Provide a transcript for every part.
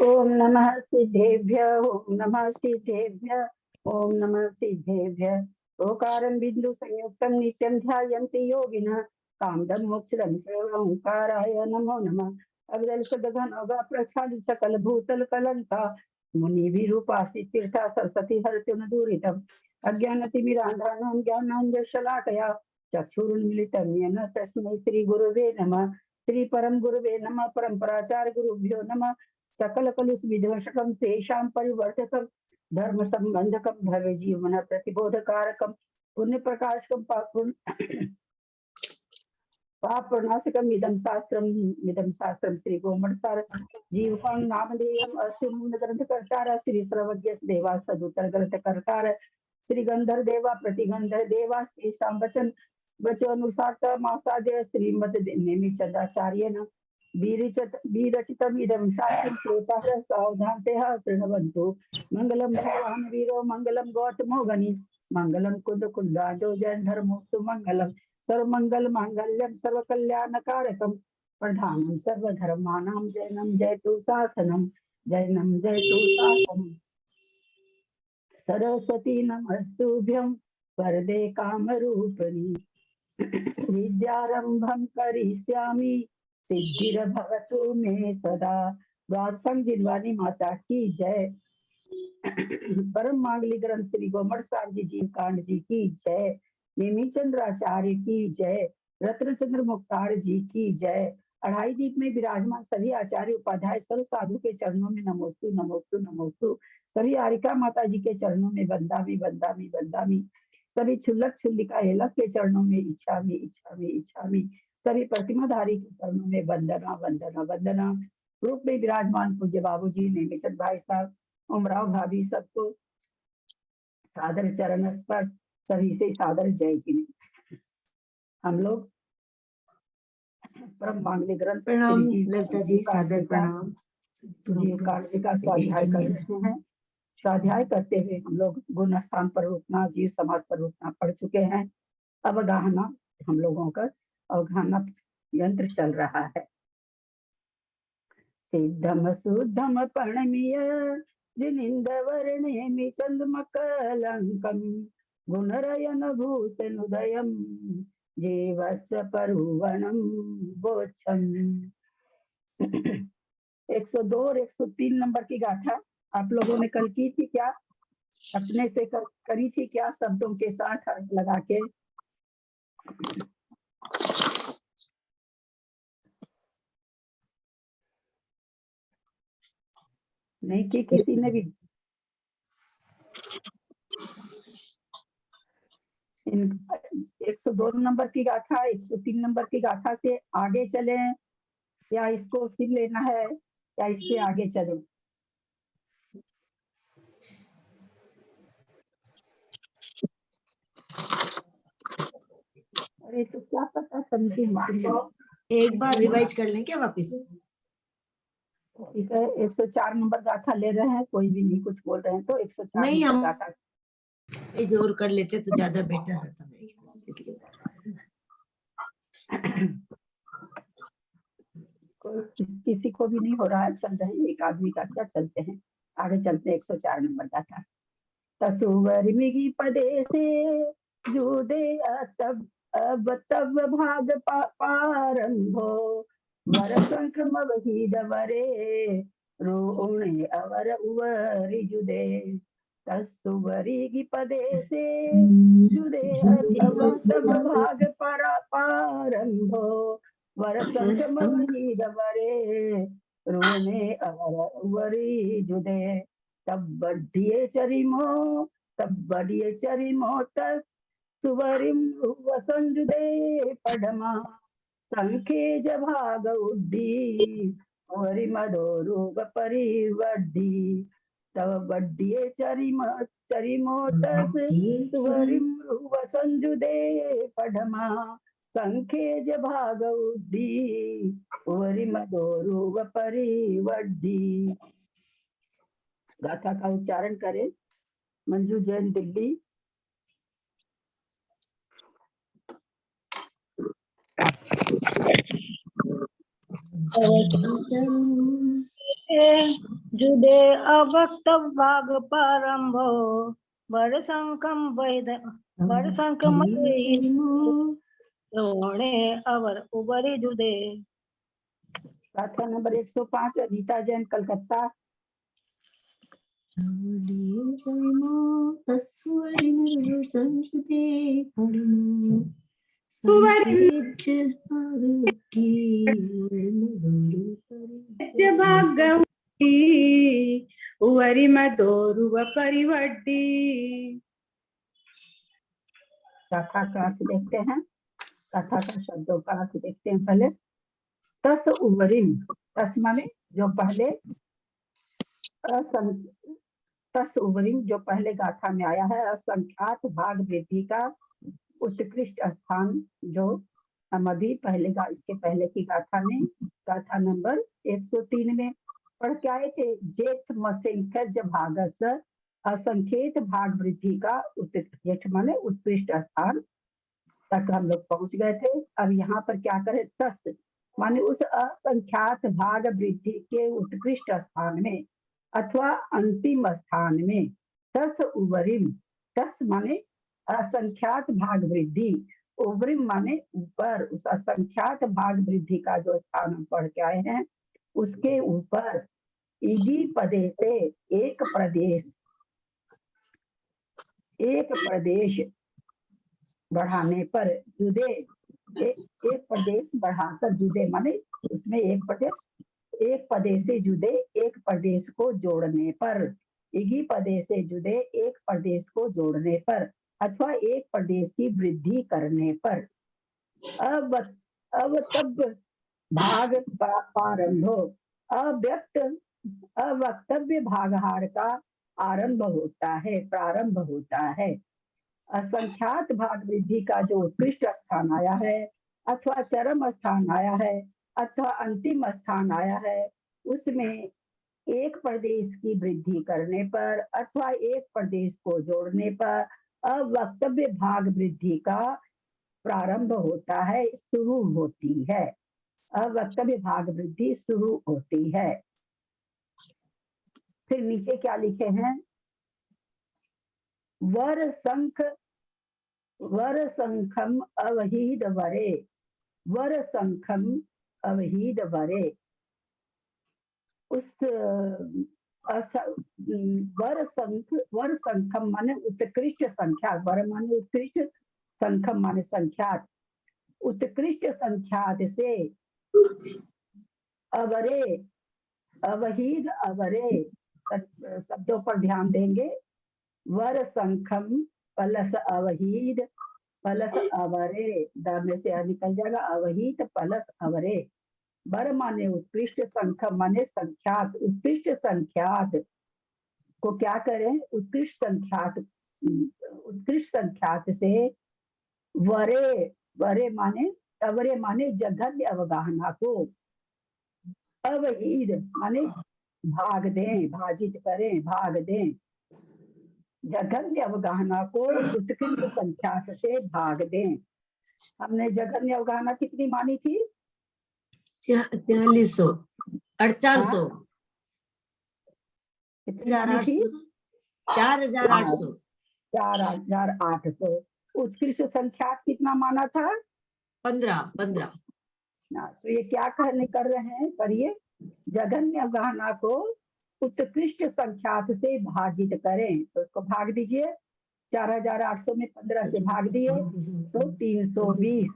ओम नमः सिद्धेभ्य ओम नमः सिद्धेभ्य ओम नमः सिद्धेभ्य। ओकारं बिंदु संयुक्तं नित्यं ध्यायन्ति योगिनः कामदं मोक्षदं च ओंकाराय नमो नमः। अविरल सदघन अगा प्रच्छादि सकल भूतल कलंका मुनि विरूपासि तीर्था सरस्वती हरतुन दूरितम् अज्ञानतिमिरान्धानां ज्ञानाञ्जनशलाकया चक्षुरुन्मिलितं येन तस्मै श्री गुरुवे नमः। श्री परम गुरुवे नमः। परम्पराचार्य गुरुभ्यो नमः। सकल कलुष विध्वंसकम शेषां परिवर्तकम धर्म संबंधकम भव्य जीवन प्रतिबोधकारकम पुण्य प्रकाशकम पाप प्रणाशकम इदं शास्त्रम श्री गोमटसार जीवकां नामधेयम अश्वमूल ग्रंथ कर्तार श्री सर्वज्ञ देवा सदुत्तर ग्रंथ कर्तार श्री गंधर देवा प्रतिगंधर देवा श्री सांवचन वचनुसार मासादय श्रीमद नेमि चंद्राचार्य वीरचितमिदं शास्त्रं श्रोताः सावधानतः शृण्वन्तु। मंगलम भगवान वीरो मंगलम गौतमो गणि मंगलम कुंद कुंदाजो जैन धर्मोस्तु मंगलम सर्वमंगल मांगल्यम सर्वकल्याणकारकम प्रधानम सर्वधर्माणां जैनम जयतु शासनम जैनम जयतु शासनम। सरस्वती नमस्तुभ्यं वरदे कामरूपिणी विद्यारंभं करिष्यामि सिद्धिर्भवतु मे सदा। द्वादशं जिनवानी माता की जय। परम मांगली ग्रंथ श्री गोमटसार जी जीव कांड जी की जय। नेमी चंद्राचार्य की जय। रत्नचंद्र मुक्तार जी की जय। अढ़ाई दीप में विराजमान सभी आचार्य उपाध्याय सर्व साधु के चरणों में नमोस्तु नमोस्तु नमोस्तु। सभी आरिका माता जी के चरणों में बंदामी बंदामी बंदामी। सभी छुल्लक छुल्लिका हेलक के चरणों में इच्छामी इच्छामी इच्छामी। सभी प्रतिमाधारी के चरणों में वंदना वंदना वंदना। रूप में विराजमान पूज्य बाबूजी नेमिचंद भाई साहब उमराव भाभी सबको सादर चरण स्पर्श सभी से सादर जय जी। हम लोग परम मांगलिक ग्रंथ प्रणाम ललिता जी, सादर प्रणाम। जीव कांड जी का स्वाध्याय कर रहे हैं। स्वाध्याय करते हुए हम लोग गुण स्थान पर रुकना जीव समाज पर रुकना पढ़ चुके हैं। अब अवगाहना हम लोगों का अवगाहना यंत्र चल रहा है। सिद्धम शुद्धम प्रणमीय जिनिंद वर्णेमि चंद्रमकलंकम गुणरयन भूषणोदयम जीवस्य परुवणम बोचम। 102 और 103 नंबर की गाथा आप लोगों ने कल की थी क्या? अपने से करी थी क्या? शब्दों के साथ लगा के नहीं की किसी ने भी? 102 नंबर की गाथा 103 नंबर की गाथा से आगे चले या इसको फिर लेना है या इससे आगे चले? अरे तो क्या पता समझी एक बार रिवाइज कर लें क्या वापस? ठीक है। 104 नंबर गाथा ले रहे हैं, कोई भी नहीं कुछ बोल रहे हैं तो 104 नहीं, हम गाथा जोर कर लेते तो ज्यादा बेटर रहता मेरे ख्याल से। किसी को भी नहीं हो रहा है, चल रहे हैं एक आदमी का क्या, चलते हैं आगे चलते हैं। 104 नंबर गाथा। तसुवर मिगी पदे से जुदे तब अब तब भाग पारंभो वर संक्रम वही दवरे रोणे अवर उवरी जुदे। तसुवरी की पदे से जुदे तब तब भाग पारंभो वर संक्रम वही दवरे रोणे अवर उवरी जुदे। तब बढ़िए चरिमो तस सुवरिम वसंजुदे पढ़मा संखे जभाग उड्डी वरि मदोरुग परिवर्धी। तब बढ़िए चरिमो तस सुवरिम वसंजुदे पढ़मा संखे जभाग उड्डी वरि मदोरुग परिवर्धी। गाथा का उच्चारण करें। मंजू जैन दिल्ली। जुदे अभक्त भाग प्रारंभो बरसंकम वैद बरसंकम रोणे अवर उबरी जुदे। गाथा नंबर 105 रीता जैन कलकत्ता। उवरी मधोरुव परिवड्डी। गाथा का अर्थ देखते हैं, गाथा का शब्दों का अर्थ देखते हैं पहले। तस उवरिम, तस माने जो पहले, तस उवरिम जो पहले गाथा में आया है, असंख्यात भाग वृद्धि का उत्कृष्ट स्थान जो मधी पहले इसके पहले की गाथा में, गाथा नंबर 103 में पढ़ के आए थे। जेठ मसेंखज भागस असंख्यत भाग वृद्धि का जेठ माने उत्कृष्ट स्थान तक हम लोग पहुंच गए थे। अब यहाँ पर क्या करें, तस माने उस असंख्यात भाग वृद्धि के उत्कृष्ट स्थान में अथवा अंतिम स्थान में। तस उवरिम, तस माने असंख्यात भाग वृद्धि, उवरिम माने ऊपर, उस असंख्यात भाग वृद्धि का जो स्थान हम पढ़ के आए हैं उसके ऊपर इगी पदे से एक प्रदेश बढ़ाने पर, जुदे एक प्रदेश बढ़ाकर, जुदे माने उसमें एक पदे से जुदे एक प्रदेश को जोड़ने पर, इगी पदे से जुदे एक प्रदेश को जोड़ने पर अथवा एक प्रदेश की वृद्धि करने पर। अब तब भाग प्रारंभो, अवक्तव्य भागहार का आरंभ होता है, प्रारंभ होता है। असंख्यात भाग वृद्धि का जो उत्कृष्ट स्थान आया है अथवा चरम स्थान आया है अथवा अंतिम स्थान आया है, उसमें एक प्रदेश की वृद्धि करने पर अथवा एक प्रदेश को जोड़ने पर अवक्तव्य भाग वृद्धि का प्रारंभ होता है, शुरू होती है। अवक्तव्य भाग वृद्धि शुरू होती है। फिर नीचे क्या लिखे हैं, वर संखम अवहीद वरे, वर संखम अवहीद वरे। उस वर संखम माने उत्कृष्ट संख्या, वर माने उत्कृष्ट, संखम माने संख्यात, उत्कृष्ट संख्यात से अवरे, अवहीद अवरे शब्दों पर ध्यान देंगे। वर संखम प्लस अवहीद प्लस अवरे, में से निकल जाएगा अवहीत प्लस अवरे। वर माने उत्कृष्ट, संखम माने संख्यात, उत्कृष्ट संख्यात को क्या करें, उत्कृष्ट संख्यात से वरे, वरे माने अवरे माने जघन्य अवगाहना को, अवहीद माने भाग दें, भाजित करें, भाग दें, जघन्य अवगाहना को उत्कृष्ट संख्यात से भाग दें। हमने जघन्य अवगाहना कितनी मानी थी, 4300 400 4800 4800। उत्कृष्ट संख्यात कितना माना था, 15। तो ये क्या कर रहे हैं, करिए, जघन्य अवगाहना को उत्कृष्ट संख्यात से भाजित करें। तो उसको भाग दीजिए, 4800 में 15 से भाग दिए तो 320,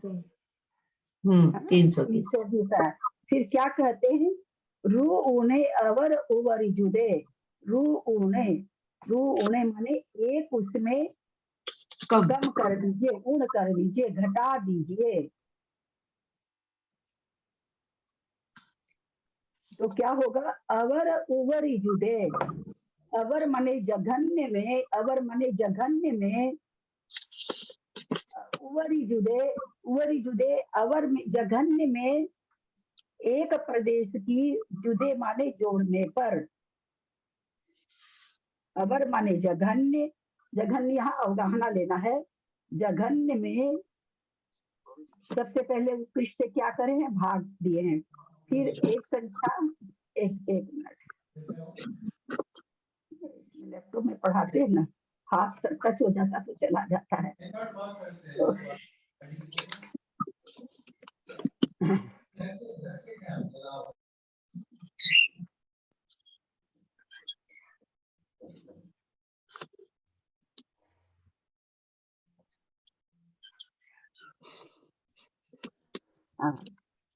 320 है। फिर क्या कहते हैं, रू ऊने अवर उवरी जुदे, रू ऊने माने एक उसमें कम कर दीजिए, ऊण कर दीजिए, घटा दीजिए। तो क्या होगा, अवर उवरी जुदे, अवर माने जघन्य में, अवर माने जघन्य में, उवरी जुदे अवर में जघन्य में एक प्रदेश की, जुदे माने जोड़ने पर, अवर माने जघन्य, जघन्य यहाँ अवगाहना लेना है। जघन्य में सबसे पहले उत्कृष्ट से क्या करे हैं, भाग दिए हैं। फिर एक संख्या, एक मिनट, लैपटॉप में पढ़ाते हैं ना, हाथ टच हो जाता तो चला जाता है। तो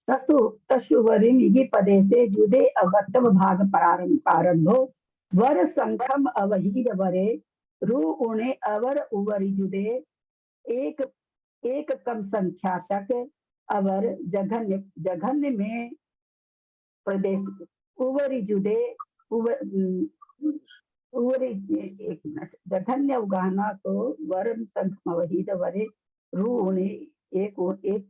तसु तसुवरी निधि पदे से जुदे अवत्तम भाग प्रारंभो वर संखम अवहीर वरे रु उणे अवर उवरी जुदे एक एक कम संख्या तक अवर जघन्य जघन्य में प्रदेश उवरी जुदे उवरी एक मिनट जघन्य उगाना तो वरम संखम अवहीर वरे रु उणे एक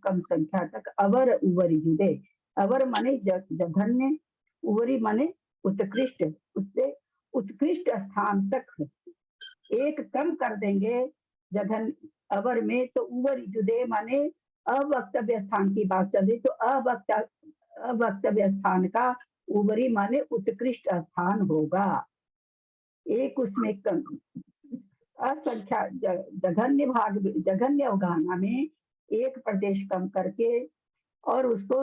कम संख्या तक अवर उवरी जुदे। अवर माने जघन्य, उवरी माने उत्कृष्ट, उससे उत्कृष्ट स्थान तक एक कम कर देंगे जघन अवर में, तो उवरी जुदे माने अवक्तव्य स्थान की बात चल रही, तो अवक्तव्य स्थान का उवरी माने उत्कृष्ट स्थान होगा। एक उसमें कम असंख्या जघन्य भाग जघन्य अवगाहना में एक प्रदेश कम करके और उसको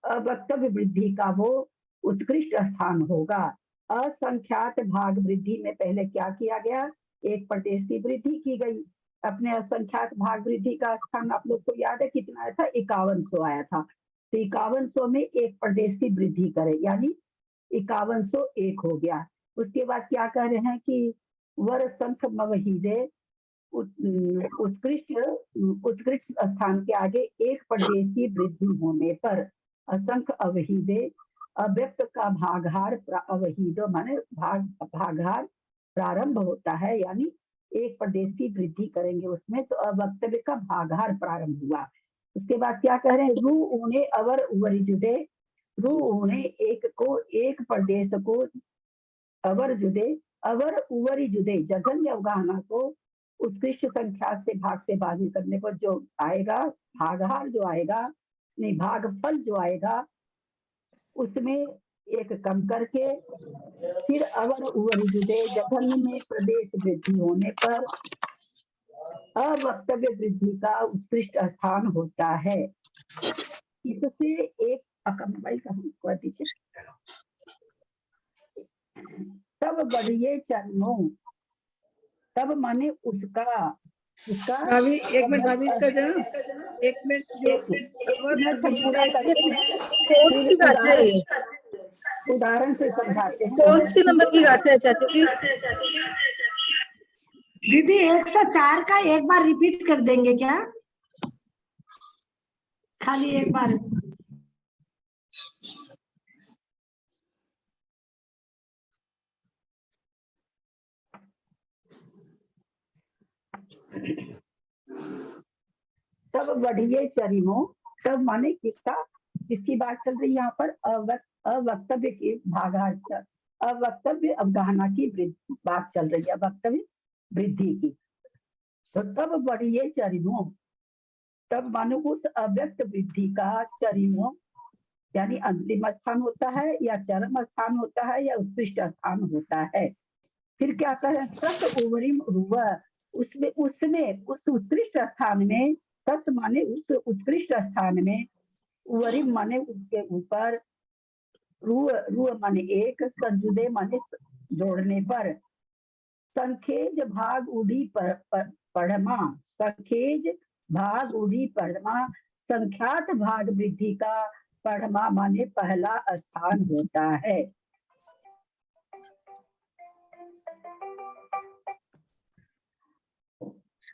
अवक्तव्य वृद्धि का वो उत्कृष्ट स्थान होगा। असंख्यात भाग वृद्धि में पहले क्या किया गया, एक प्रदेश की वृद्धि की गई। अपने असंख्यात भाग वृद्धि का स्थान आप लोग को याद है कितना आया था, 5100 आया था। तो 5100 में एक प्रदेश की वृद्धि करे, यानी 5101 हो गया। उसके बाद क्या कह रहे हैं कि वर संख मवहीदे उत्कृष्ट स्थान के आगे एक प्रदेश की वृद्धि होने पर असंख्य अवहीदे अव्यक्त का भागहार अवहीदो माने भागहार प्रारंभ होता है, यानी एक प्रदेश की वृद्धि करेंगे उसमें, तो अवक्तव्य का भागहार प्रारंभ हुआ। उसके बाद क्या कह रहे हैं, रू ऊने अवर उवरी जुदे, रू ऊने एक को एक प्रदेश को अवर जुदे, अवर उवरी जुदे जघन्य अवगाहना को उत्कृष्ट संख्या से भाग से बाधित करने पर जो आएगा भागहार जो आएगा नहीं भागफल जो आएगा उसमें एक कम करके फिर अवर उवरी जुदे जघन्य में प्रदेश वृद्धि होने पर अवक्तव्य वृद्धि का उत्कृष्ट स्थान होता है। इससे एक मोबाइल का हमको दीजिए। तब बढ़िए चरणों, तब माने उसका भाभी एक मिनट, भाभी इसका देना एक मिनट, जो पूरा करते हैं। कौन सी गाथा है ये? उदाहरण से समझाते हैं। कौन सी नंबर की गाथा है चाची जी? दीदी 104 का एक बार रिपीट कर देंगे क्या, खाली एक बार? तब बढ़िए चरिमो, तब माने किसका, किसकी बात चल रही है यहाँ पर, अवक्तव्य की भागार्थ अवक्तव्य अवगाहना की बात चल रही है, अवक्तव्य वृद्धि की। तो तब बढ़िए चरिमो, तब मानो उस अव्यक्त वृद्धि का चरिमो यानी अंतिम स्थान होता है या चरम स्थान होता है या उत्कृष्ट स्थान होता है। फिर क्या करें, तस उवरिम रुव, उसमें उस उत्कृष्ट स्थान में, तस माने उस उत्कृष्ट स्थान में, उवरिम माने उसके ऊपर, रुव माने एक, संजुदे माने जोड़ने पर, संखेज भाग उड़ी पढ़मा, संखेज भाग उड़ी पढ़मा, संख्यात भाग वृद्धि का पढ़मा माने पहला स्थान होता है।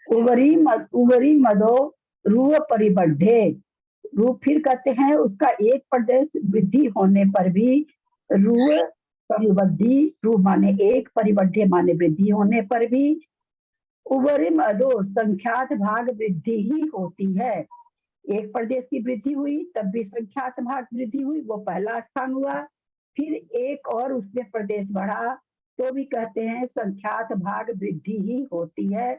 उवरी मदो रूह परिबढ़े, रूह फिर कहते हैं उसका एक प्रदेश वृद्धि होने पर भी रूह परिवृद्धि, रूह माने एक, परिबढ़े माने वृद्धि होने पर भी उवरिम अदो संख्यात भाग वृद्धि ही होती है। एक प्रदेश की वृद्धि हुई तब भी संख्यात भाग वृद्धि हुई, वो पहला स्थान हुआ। फिर एक और उसमें प्रदेश बढ़ा तो भी कहते हैं संख्यात भाग वृद्धि ही होती है,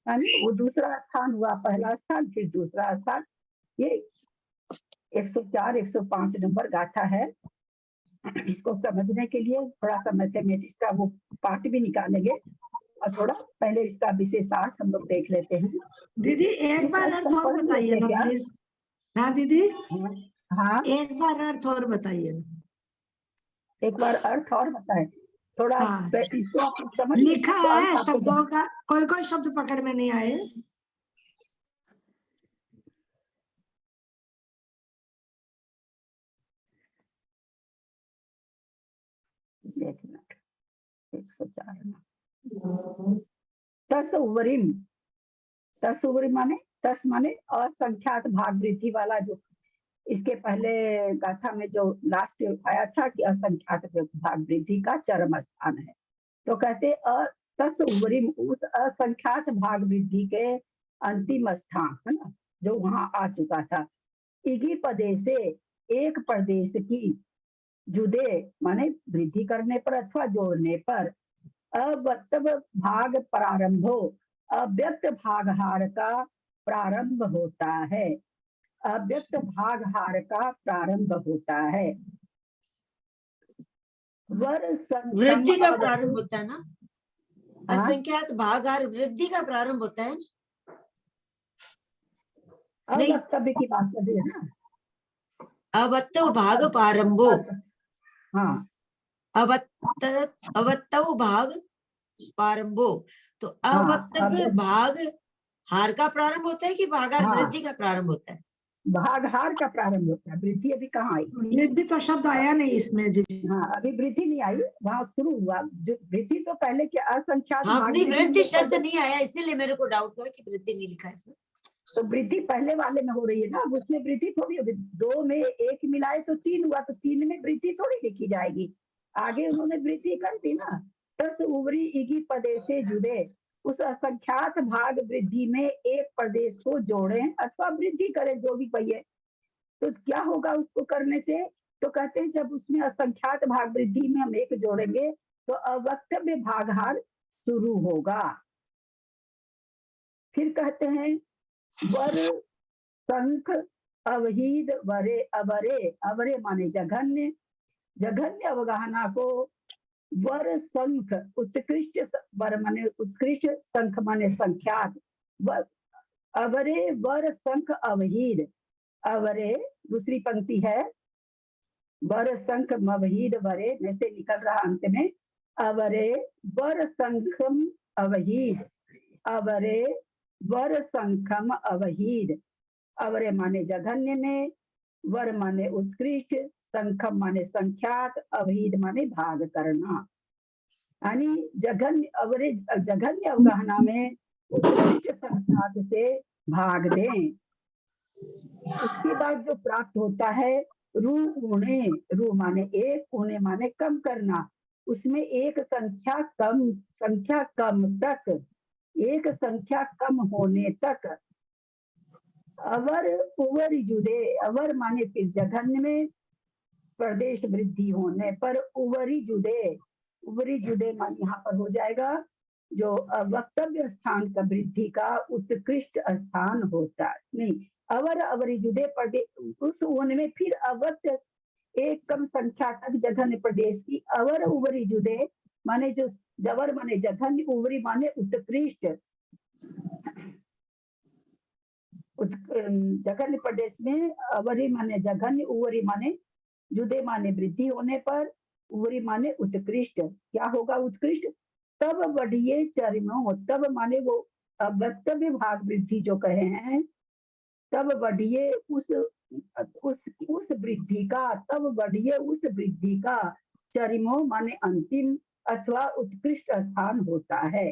यानी वो दूसरा स्थान हुआ, पहला स्थान फिर दूसरा स्थान। ये 104 105 नंबर गाथा है। इसको समझने के लिए थोड़ा सा मैथमेटिक्स का वो पार्ट भी निकालेंगे और थोड़ा पहले इसका विशेषार्थ हम लोग देख लेते हैं। दीदी एक बार अर्थ और बताइए ना प्लीज। हाँ दीदी हाँ एक बार अर्थ और बताइए ना। एक बार अर्थ और बताए थोड़ा। हाँ। इसको आप समझ लिखा तो अर्थ है आपको शब्दों का, कोई कोई शब्द पकड़ में नहीं आए। एक मिनट 104 तस उवरिम। तस उवरिम माने तस माने असंख्यात भाग वृद्धि वाला, जो इसके पहले गाथा में जो लास्ट आया था कि असंख्यात भाग वृद्धि का चरम स्थान है, तो कहते तस उवरिम उस असंख्यात भाग वृद्धि के अंतिम स्थान है ना, जो वहां आ चुका था। इगी पदे से एक प्रदेश की जुदे माने वृद्धि करने पर अथवा जोड़ने पर अवक्तव्य भाग प्रारंभो अव्यक्त भागहार का प्रारंभ होता है। अव्यक्त भागहार का प्रारंभ होता है। वृद्धि का प्रारंभ होता है ना, हाँ? असंख्यात भागहार वृद्धि का प्रारंभ होता है ना। नहीं। अवक्तव्य की बात कर रही है ना। अवत्तव भाग प्रारंभो। हाँ अवत्तव भाग प्रारंभो, तो अवक्तव्य भाग हार का प्रारंभ होता है कि भागार हाँ। वृद्धि का प्रारंभ होता है? भागहार का प्रारंभ होता है, वृद्धि अभी कहाँ आई। वृद्धि तो शब्द आया नहीं इसमें दीदी। हाँ अभी वृद्धि नहीं आई, वहाँ शुरू हुआ। जो वृद्धि तो पहले के असंख्यात हाँ, भाग नहीं वृद्धि वृद्धि में शब्द नहीं आया, इसीलिए मेरे को डाउट हुआ कि वृद्धि नहीं लिखा है इसमें। तो वृद्धि पहले वाले में हो रही है ना, अब उसमें वृद्धि थोड़ी होगी। 2 में 1 मिलाए तो 3 हुआ, तो 3 में वृद्धि थोड़ी लिखी जाएगी। आगे उन्होंने वृद्धि कर दी ना। तस उवरी इगी पदे से जुड़े उस असंख्यात भाग वृद्धि में एक प्रदेश को जोड़ें अथवा वृद्धि करें, जो भी पहिए। तो क्या होगा उसको करने से, तो कहते हैं जब उसमें असंख्यात भाग वृद्धि में हम एक जोड़ेंगे तो अवक्तव्य भागहार शुरू होगा। फिर कहते हैं वर संख अवहीद वरे अवरे। अवरे माने जघन्य, जघन्य अवगाहना को वर संख उत्कृष्ट, वर माने उत्कृष्ट, संख माने संख्यात। अवरे वर संख अवहीद। अवरे दूसरी पंक्ति है, वर संख मवहीद वरे में से निकल रहा अंत में अवरे वर संखम अवहीद। अवरे वर संखम अवहीद। अवरे माने जघन्य में, वर माने उत्कृष्ट, संखम माने संख्यात, अवहीद माने भाग करना। यानी जघन्य अवरे जघन्य अवगाहना में उत्कृष्ट संख्यात से भाग दें। उसके बाद जो प्राप्त होता है रू ऊणे, रू माने एक, ऊणे माने कम करना, उसमें एक संख्या कम तक, एक संख्या कम होने तक। अवर उवर जुदे, अवर माने फिर जघन्य में प्रदेश वृद्धि होने पर उवरी जुदे, उवरी जुदे मान यहाँ पर हो जाएगा जो वक्तव्य स्थान का वृद्धि का उत्कृष्ट स्थान होता है। नहीं, अवर अवरी जुदे प्रदेश, उस वन में फिर अवत्य एक कम संख्या तक जघन्य प्रदेश की। अवर उवरी जुदे माने जो जवर माने जघन्य, उवरी माने उत्कृष्ट, जघन्य प्रदेश में अवरी माने जघन्य, उवरी माने जुदे माने वृद्धि होने पर, उवरी माने उत्कृष्ट। क्या होगा उत्कृष्ट? तब बढ़िए चरमो, तब माने वो वक्तव्य भाग वृद्धि जो कहे हैं, तब बढ़िए उस वृद्धि का, तब बढ़िए उस वृद्धि का चरमो माने अंतिम अथवा उत्कृष्ट स्थान होता है।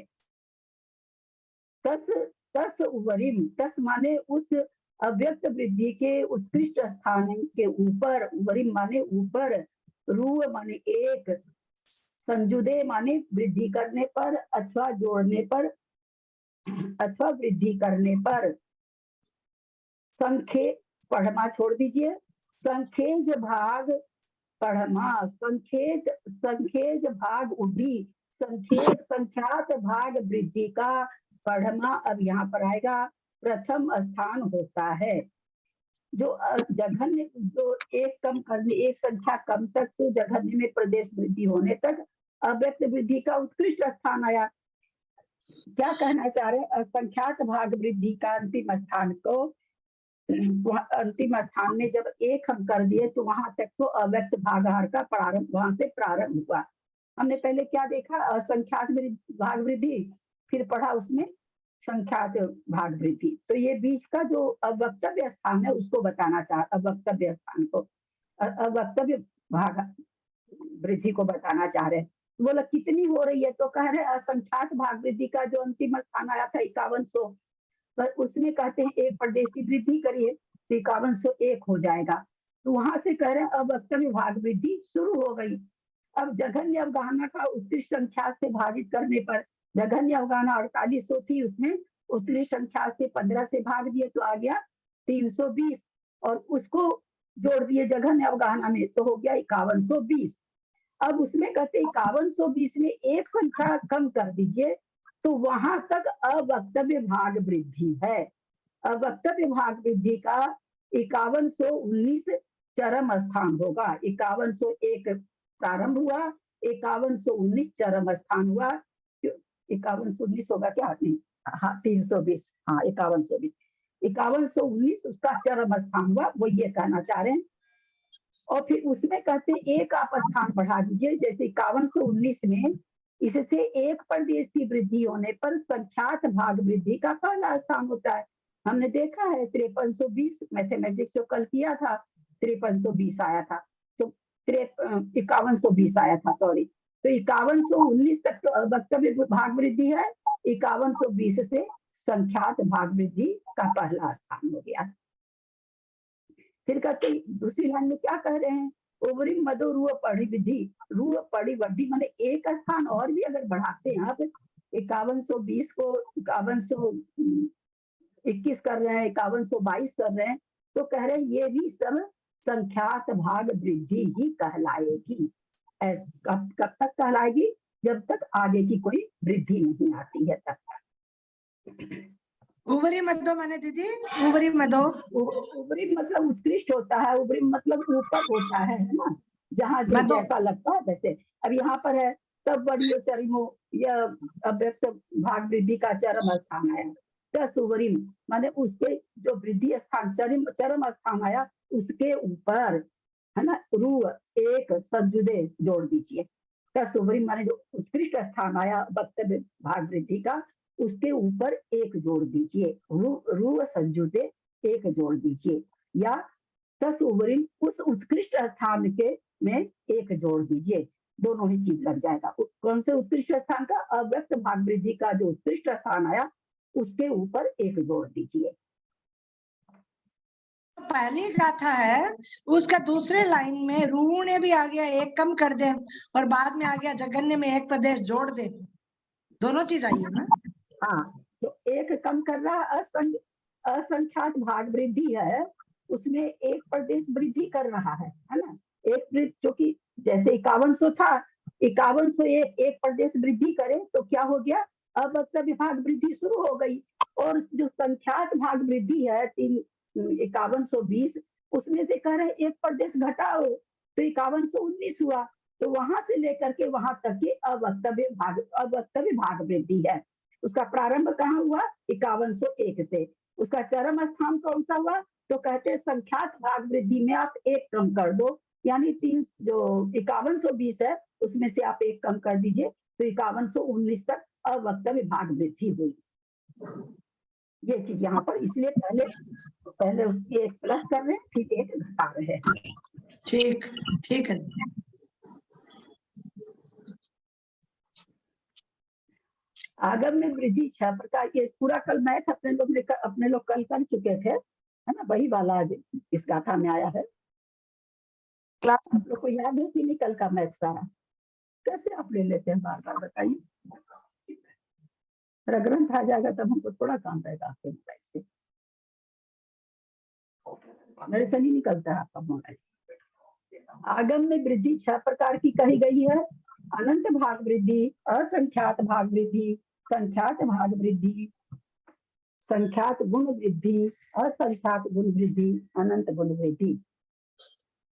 तस उवरिम, तस माने उस अव्यक्त वृद्धि के उत्कृष्ट स्थान के ऊपर, उवरिम माने ऊपर, रू माने एक, संजुदे माने वृद्धि करने पर अथवा जोड़ने पर अथवा वृद्धि करने पर। संखे पढ़मा छोड़ दीजिए, संखेज भाग पढ़मा, संखेज भाग उड्डी, संख्यात भाग वृद्धि का पढ़मा अब यहाँ पर आएगा प्रथम स्थान होता है। जो जघन्य, जो एक कम करने, एक संख्या कम तक तो जघन्य में प्रदेश वृद्धि होने तक अव्यक्त वृद्धि का उत्कृष्ट स्थान आया। क्या कहना चाह रहे हैं? असंख्यात भाग वृद्धि का अंतिम स्थान को, अंतिम स्थान में जब एक हम कर दिए तो वहां तक तो अव्यक्त भागाहार का प्रारंभ, वहां से प्रारंभ हुआ। हमने पहले क्या देखा? असंख्यात भाग वृद्धि, फिर पढ़ा उसमें संख्यात भाग वृद्धि। तो ये बीच का जो अवक्तव्य स्थान है उसको बताना चाह, अवक्तव्य स्थान को, अवक्तव्य भाग वृद्धि को बताना चाह रहे हैं। बोला कितनी हो रही है? तो कह रहे असंख्यात भाग वृद्धि का जो अंतिम स्थान आया था 5100, पर उसमें कहते हैं एक प्रदेश की वृद्धि करिए तो 5101 हो जाएगा। तो वहां से कह रहे हैं अवक्तव्य भाग वृद्धि शुरू हो गई। अब जघन्य अवगाहना का उत्कृष्ट संख्या से भाजित करने पर, जघन्य अवगाहना 4800 थी, उसमें उत्कृष्ट संख्या से 15 से भाग दिए तो आ गया 320, और उसको जोड़ दिए जघन्य अवगाहना में तो हो गया 5120। अब उसमें कहते 5120 में एक संख्या कम कर दीजिए तो वहां तक अवक्तव्य भाग वृद्धि है। अवक्तव्य भाग वृद्धि का 5119 चरम स्थान होगा। 5101 प्रारंभ हुआ, 5119 चरम स्थान हुआ। 5119 होगा क्या? हाँ 320, हाँ 5120, 5119 उसका चरम स्थान हुआ, वो ये कहना चाह रहे हैं। और फिर उसमें कहते हैं एक आप स्थान बढ़ा दीजिए, जैसे 5119 में इससे एक प्रदेश की वृद्धि होने पर संख्यात भाग वृद्धि का पहला स्थान होता है। हमने देखा है 5320 मैथमेटिक्स जो कल किया था, 5320 आया था, तो 5120 आया था, सॉरी। तो 5119 तक तो अवक्तव्य भाग वृद्धि है, 5120 से संख्यात भाग वृद्धि का पहला स्थान हो गया। फिर कहते दूसरी लाइन में क्या कह रहे हैं? ओवरी मदो रूह पढ़ी विधि, रूह पढ़ी वृद्धि, माने एक स्थान और भी अगर बढ़ाते हैं आप 5120 को 5121 कर रहे हैं, 5122 कर रहे हैं, तो कह रहे हैं ये भी सब संख्यात भाग वृद्धि ही कहलाएगी। कब तक कहलाएगी? जब तक आगे की कोई वृद्धि नहीं आती है तब तक। उबरी मध्य माने दीदी, उबरी मध्य, उबरी मतलब उत्कृष्ट होता है, उबरी मतलब ऊपर होता है ना, जहाँ जो जैसा लगता है वैसे। अब यहाँ पर है तब बड़ी चरमो, यह अव्यक्त भाग वृद्धि का चरम स्थान आया। 10 उबरी माने उसके जो वृद्धि स्थान चरम स्थान आया उसके ऊपर, है ना, रू एक सजुदे जोड़ दीजिए। 10 उबरी माने जो उत्कृष्ट स्थान आया वक्तव्य भाग वृद्धि का, उसके ऊपर एक जोड़ दीजिए, रू संजुते एक जोड़ दीजिए, या 10 उबरी उस उत्कृष्ट स्थान के में एक जोड़ दीजिए, दोनों ही चीज लग जाएगा। कौन से उत्कृष्ट स्थान का? अव्यक्त भाग वृद्धि का जो उत्कृष्ट स्थान आया उसके ऊपर एक जोड़ दीजिए। पहली गाथा है उसका दूसरे लाइन में रू ने भी आ गया एक कम कर दे, और बाद में आ गया जघन्य में एक प्रदेश जोड़ दे, दोनों चीज आई है ना। हाँ, तो एक कम कर रहा असंख्यात भाग वृद्धि है, उसमें एक प्रदेश वृद्धि कर रहा है ना। एक जो कि जैसे 5100 था, 5101 एक प्रदेश वृद्धि करे तो क्या हो गया? अवक्तव्य भाग वृद्धि शुरू हो गई। और जो संख्यात भाग वृद्धि है 5120, उसमें से कह रहे एक प्रदेश घटाओ तो 5119 हुआ। तो वहां से लेकर के वहां तक की अवक्तव्य भाग वृद्धि है। उसका प्रारंभ कहाँ हुआ? 5101 से। उसका चरम स्थान कौन सा हुआ? तो कहते हैं संख्यात भाग वृद्धि में आप एक कम कर दो, यानी 3 जो 5120 है उसमें से आप एक कम कर दीजिए तो 5119 तक अवक्तव्य भाग वृद्धि हुई। ये चीज यहाँ पर इसलिए पहले उसकी एक प्लस कर रहे हैं, फिर एक घटा रहे हैं। ठीक ठीक है। आगम में वृद्धि 6 प्रकार के, पूरा कल मैथ अपने लोग कल कर चुके थे, है ना, वही वाला आज इस गाथा में आया है। क्लास आप लोग को याद है कि नहीं कल का मैथ सारा? कैसे आप ले लेते हैं बार बार, बताइए। ग्रंथ आ जाएगा तब हमको थोड़ा काम रहेगा आपके मोबाइल से, मेरे से नहीं निकलता है आपका मोबाइल। आगम में वृद्धि 6 प्रकार की कही गई है। अनंत भाग वृद्धि, असंख्यात भाग वृद्धि, संख्यात भाग वृद्धि, संख्यात गुण वृद्धि, असंख्यात गुण वृद्धि, अनंत गुण वृद्धि।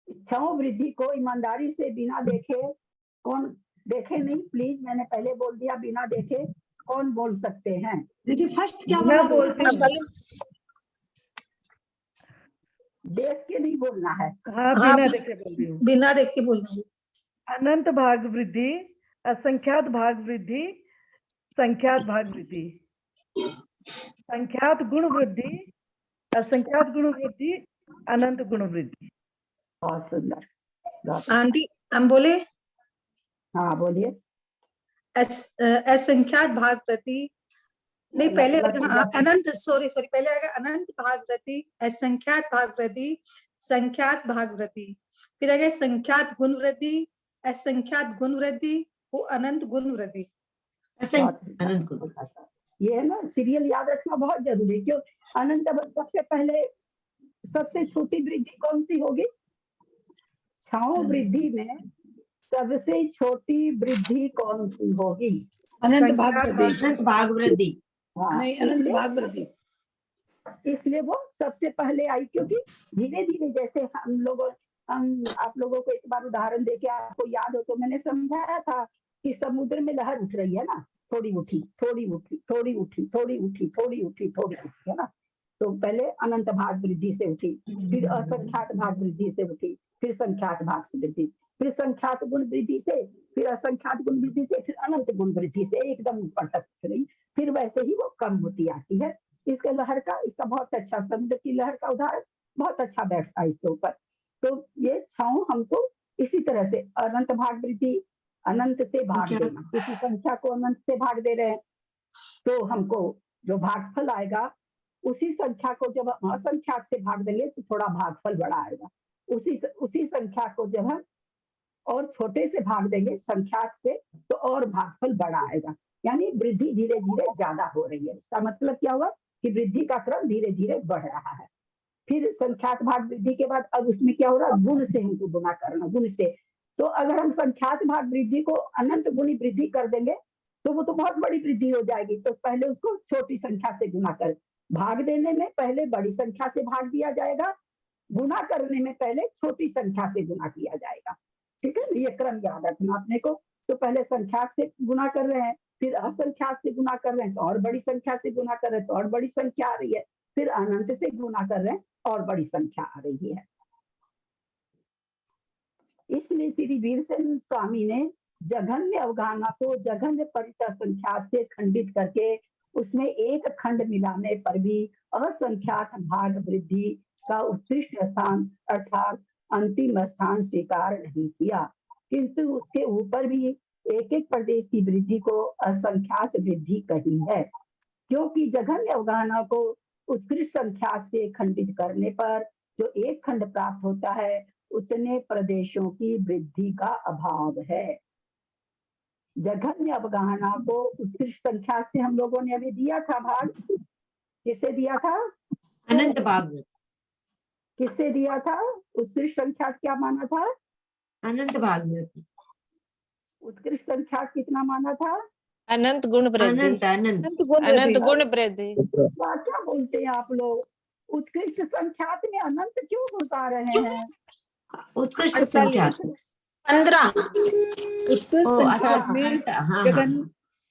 इच्छाओं वृद्धि को ईमानदारी से बिना देखे, कौन देखे नहीं, प्लीज मैंने पहले बोल दिया, बिना देखे कौन बोल सकते हैं? देखिए फर्स्ट क्या मैं बोला? बोलती हूँ। देख के नहीं बोलना है। हाँ, हाँ, बिना देखे बोल रही हूँ। बिना देख के बोलना। अनंत भाग वृद्धि, असंख्यात भाग वृद्धि, संख्यात भाग वृद्धि, संख्यात गुण वृद्धि, असंख्यात गुण वृद्धि, अनंत गुण वृद्धि। बहुत सुंदर, बहुत अच्छा। आंटी हम बोले हाँ बोलिए। असंख्यात भाग प्रति, नहीं पहले मतलब अनंत, सॉरी पहले आएगा अनंत भाग प्रति, असंख्यात भाग प्रति, संख्यात भाग वृद्धि, फिर आएगा संख्यात गुण वृद्धि, असंख्यात गुण वृद्धि, वो अनंत गुण वृद्धि। अनंत गुण। ये है ना, सीरियल याद रखना बहुत जरूरी है। क्यों? अनंत सबसे पहले सबसे छोटी वृद्धि कौन सी होगी? छाओ वृद्धि में सबसे छोटी वृद्धि कौन सी होगी? अनंत भाग वृद्धि। अनंत भाग वृद्धि। हाँ, नहीं, अनंत भाग वृद्धि। इसलिए वो सबसे पहले आई, क्योंकि धीरे धीरे जैसे हम आप लोगों को एक बार उदाहरण देके आपको याद हो तो मैंने समझाया था कि समुद्र में लहर उठ रही है ना, थोड़ी उठी, थोड़ी उठी, थोड़ी उठी, थोड़ी उठी, थोड़ी उठी, थोड़ी उठी, है ना। तो पहले अनंत भाग वृद्धि से उठी, फिर असंख्यात भाग वृद्धि से उठी, फिर संख्यात भाग से वृद्धि, फिर संख्यात गुण वृद्धि से, फिर असंख्यात गुण वृद्धि से, फिर अनंत गुण वृद्धि से एकदम ऊपर तक रही। फिर वैसे ही वो कम होती आती है। इसके लहर का, इसका बहुत अच्छा, समुद्र की लहर का उदाहरण बहुत अच्छा बैठता है इसके ऊपर। तो ये छाओ हमको इसी तरह से अनंत भाग वृद्धि, अनंत से भाग देना, किसी संख्या को अनंत से भाग दे रहे हैं तो हमको जो भागफल आएगा उसी संख्या को जब असंख्यात से भाग देंगे तो थोड़ा भागफल बड़ा आएगा। उसी संख्या को जब हम और छोटे से भाग देंगे संख्यात से तो और भागफल बड़ा आएगा। यानी वृद्धि धीरे धीरे ज्यादा हो रही है। इसका मतलब क्या हुआ कि वृद्धि का क्रम धीरे धीरे बढ़ रहा है। फिर संख्यात भाग वृद्धि के बाद अब उसमें क्या हो रहा है? गुण से हमको गुना करना, गुण से। तो अगर हम संख्यात भाग वृद्धि को अनंत गुणी वृद्धि कर देंगे तो वो तो बहुत बड़ी वृद्धि हो जाएगी। तो पहले उसको छोटी संख्या से गुना कर, भाग देने में पहले बड़ी संख्या से भाग दिया जाएगा, गुना करने में पहले छोटी संख्या से गुना किया जाएगा। ठीक है, ये क्रम याद रखना अपने को। तो पहले संख्यात से गुना कर रहे हैं, फिर असंख्यात से गुना कर रहे हैं तो और बड़ी संख्या से गुना कर रहे हैं तो और बड़ी संख्या आ रही है, फिर अनंत से गुना कर रहे हैं और बड़ी संख्या आ रही है। इसलिए श्री वीरसेन स्वामी ने जघन्य अवगाहना को जघन्य परिचय संख्यात से खंडित करके उसमें एक खंड मिलाने पर भी असंख्यात भाग वृद्धि का उत्कृष्ट स्थान अर्थात अंतिम स्थान स्वीकार नहीं किया, किंतु उसके ऊपर भी एक एक प्रदेश की वृद्धि को असंख्यात वृद्धि कही है। क्योंकि जघन्य अवगाहना को उत्कृष्ट संख्यात से खंडित करने पर जो एक खंड प्राप्त होता है उतने प्रदेशों की वृद्धि का अभाव है। जघन्य अवगाहना को उत्कृष्ट संख्या से हम लोगों ने अभी दिया था भाग, किससे दिया था? अनंत भाग। किससे दिया था? उत्कृष्ट संख्या क्या माना था? अनंत भाग। उत्कृष्ट संख्या कितना माना था? अनंत गुण वृद्धि। अनंत अनंत अनंत गुण वृद्धि। क्या बोलते हैं आप लोग? उत्कृष्ट संख्यात में अनंत क्यों घुसा रहे हैं? उत्कृष्ट संख्या 15। उत्कृष्ट संख्या में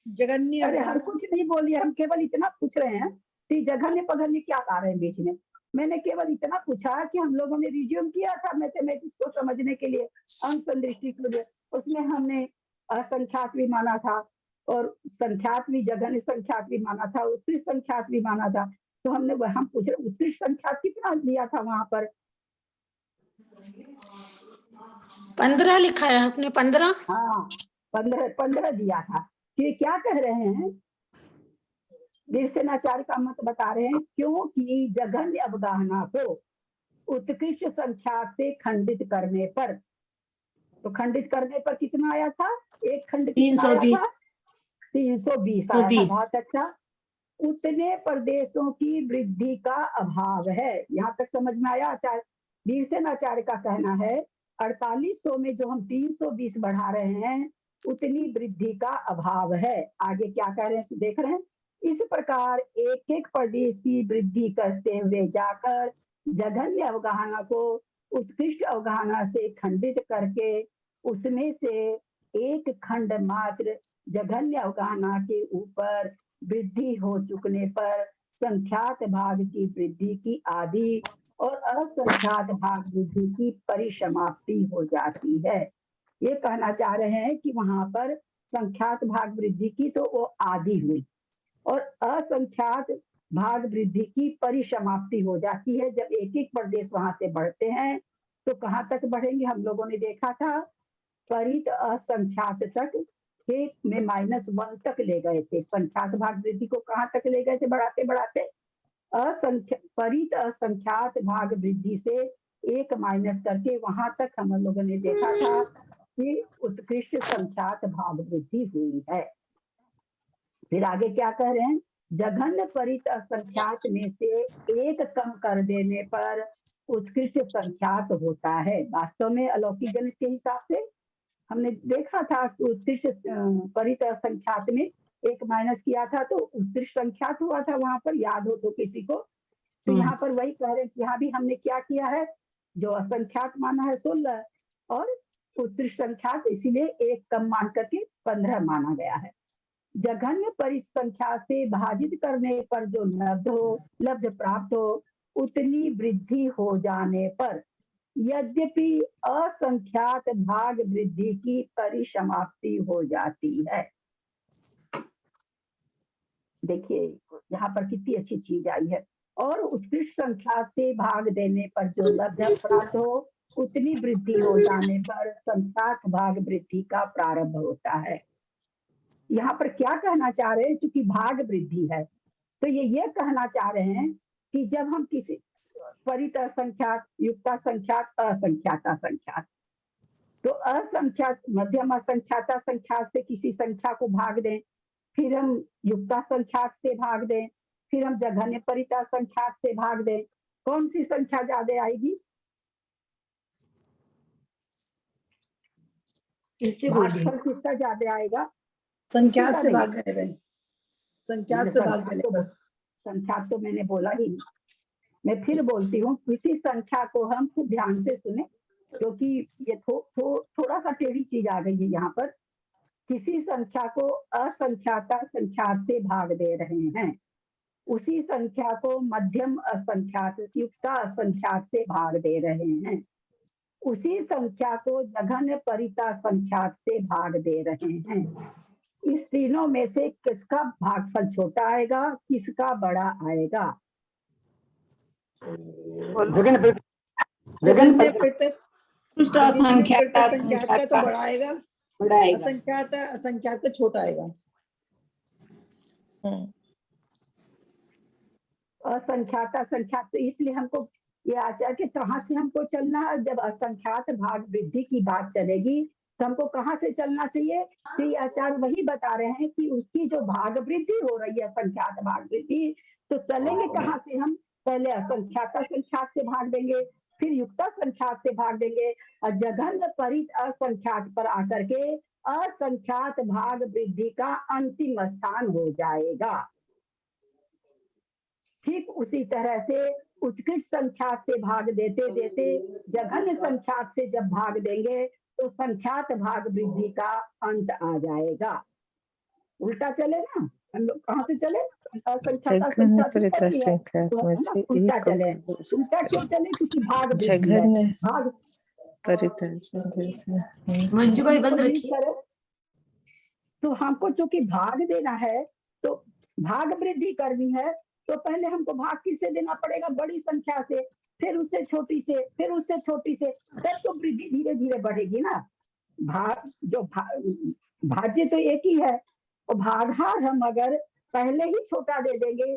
जघन्य अरे हम कुछ नहीं बोलिए, हम केवल इतना पूछ रहे हैं कि जघन्य पघन्य क्या ला रहे हैं बीच में। मैंने केवल इतना पूछा कि हम लोगों ने रिज्यूम किया था मैथमेटिक्स को समझने के लिए, अंक संदृष्टि के लिए, उसमें हमने असंख्यात भी माना था और संख्यात भी, जघन्य संख्यात भी माना था, उत्कृष्ट संख्यात भी माना था। तो हमने हम पूछ रहे उत्कृष्ट संख्यात कितना लिया था वहां पर? 15 लिखा है आपने? 15। हाँ 15 दिया था। ये क्या कह रहे हैं? वीरसेनाचार्य का मत बता रहे हैं क्योंकि जघन्य अवगाहना को उत्कृष्ट संख्या से खंडित करने पर, तो खंडित करने पर कितना आया था? एक खंड कितना आया था? 320 आया था। बहुत अच्छा। उतने प्रदेशों की वृद्धि का अभाव है। यहाँ तक समझ में आया? आचार्य वीरसेनाचार्य का कहना है 4800 में जो हम 320 बढ़ा रहे हैं उतनी वृद्धि का अभाव है। आगे क्या कह रहे हैं देख रहे हैं? इस प्रकार एक एक प्रदेश की वृद्धि करते हुए जाकर जघन्य अवगाहना को उत्कृष्ट अवगाहना से खंडित करके उसमें से एक खंड मात्र जघन्य अवगाहना के ऊपर वृद्धि हो चुकने पर संख्यात भाग की वृद्धि की आदि और असंख्यात भाग वृद्धि की परिसमाप्ति हो जाती है। ये कहना चाह रहे हैं कि वहां पर संख्यात भाग वृद्धि की तो वो आदि हुई और असंख्यात भाग वृद्धि की परिसमाप्ति हो जाती है। जब एक एक प्रदेश वहां से बढ़ते हैं तो कहाँ तक बढ़ेंगे? हम लोगों ने देखा था परित असंख्यात तक के में -1 तक ले गए थे। संख्यात भाग वृद्धि को कहाँ तक ले गए थे? बढ़ाते बढ़ाते परित असंख्यात भाग वृद्धि से एक माइनस करके वहां तक हम लोगों ने देखा था कि उत्कृष्ट संख्यात भाग वृद्धि हुई है। फिर आगे क्या कह रहे हैं? जघन्य परित असंख्यात में से एक कम कर देने पर उत्कृष्ट संख्यात होता है। वास्तव में अलौकिक गणित के हिसाब से हमने देखा था कि उत्कृष्ट परित असंख्यात में एक माइनस किया था तो उत्कृष्ट संख्यात हुआ था। वहां पर याद हो तो किसी को, तो यहाँ पर वही कह रहे हैं कि यहाँ भी हमने क्या किया है, जो असंख्यात माना है 16 और उत्कृष्ट संख्यात इसीलिए एक कम मान करके 15 माना गया है। जघन्य परिसंख्या से भाजित करने पर जो लब्ध प्राप्त हो उतनी वृद्धि हो जाने पर यद्यपि असंख्यात भाग वृद्धि की परिसमाप्ति हो जाती है। देखिए यहाँ पर कितनी अच्छी चीज आई है। और उत्कृष्ट संख्या से भाग देने पर जो लब्ध प्राप्त हो उतनी वृद्धि हो जाने पर संख्यात भाग वृद्धि का प्रारंभ होता है। यहाँ पर क्या कहना चाह रहे हैं? क्योंकि भाग वृद्धि है तो ये कहना चाह रहे हैं कि जब हम किसी परित असंख्यात, युक्ता संख्यात, असंख्याता संख्यात, तो असंख्यात मध्यम असंख्याता संख्यात से किसी संख्या को भाग दें, फिर हम युक्ता संख्यात से भाग दें, फिर हम जघन्य परित असंख्यात से भाग दें, कौन सी संख्या ज्यादा आएगी? किससे बोलिए? भागफल किसका ज्यादा आएगा? संख्यात से भाग गए रहे, संख्यात से भाग गए। संख्यात तो मैंने बोला ही नहीं। मैं फिर बोलती हूँ, किसी संख्या को हम खूब ध्यान से सुने क्योंकि ये थोड़ा सा टेढ़ी चीज आ गई है यहाँ पर। किसी संख्या को असंख्याता संख्यात से भाग दे रहे हैं, उसी संख्या को मध्यम असंख्यात युक्ता असंख्यात से भाग दे रहे हैं, उसी संख्या को जघन्य परिता संख्यात से भाग दे रहे हैं। इस तीनों में से किसका भागफल छोटा आएगा, किसका बड़ा आएगा? जघन्य संख्यात का तो बड़ा आएगा, असंख्यात का छोटा आएगा। असंख्याता संख्यात, तो इसलिए हमको ये आचार्य के कहाँ से हमको चलना है? जब असंख्यात भाग वृद्धि की बात चलेगी तो हमको कहाँ से चलना चाहिए? तो ये आचार्य वही बता रहे हैं कि उसकी जो भाग वृद्धि हो रही है संख्यात भाग वृद्धि, तो चलेंगे कहाँ से? हम पहले असंख्याता संख्यात से भाग देंगे, फिर युक्ता संख्यात से भाग देंगे और जघन्य परित असंख्यात पर आकर के असंख्यात भाग वृद्धि का अंतिम स्थान हो जाएगा। ठीक उसी तरह से उत्कृष्ट संख्यात से भाग देते देते जघन्य संख्यात से जब भाग देंगे तो संख्यात भाग वृद्धि का अंत आ जाएगा। उल्टा चले ना, हम लोग कहाँ से चले? उल्टा चले। उल्टा क्यों चले? क्योंकि भाग वृद्धि है। भाग मंजू भाई बंद रखिए। तो हमको चूंकि भाग देना है तो भाग वृद्धि करनी है तो पहले हमको भाग किससे देना पड़ेगा? बड़ी संख्या से, फिर उससे छोटी से, फिर उससे छोटी से, तब तो वृद्धि धीरे धीरे बढ़ेगी ना। भाज्य तो एक ही है और भागहार हम अगर पहले ही छोटा दे देंगे,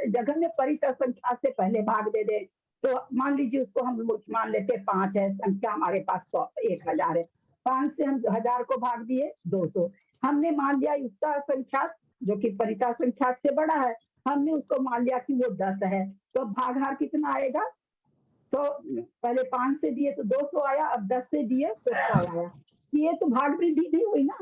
जघन्य परित संख्या से पहले भाग दे दे, तो मान लीजिए उसको हम मान लेते 5 है, संख्या हमारे पास 1000 है, 5 से हम 1000 को भाग दिए 200। हमने मान लिया युक्ता संख्या जो कि परिता संख्या से बड़ा है, हमने उसको मान लिया कि वो 10 है, तो भागहार कितना आएगा? तो पहले 5 से दिए तो 200 आया, अब 10 से दिए तो 100 आया। ये तो भाग वृद्धि नहीं हुई ना।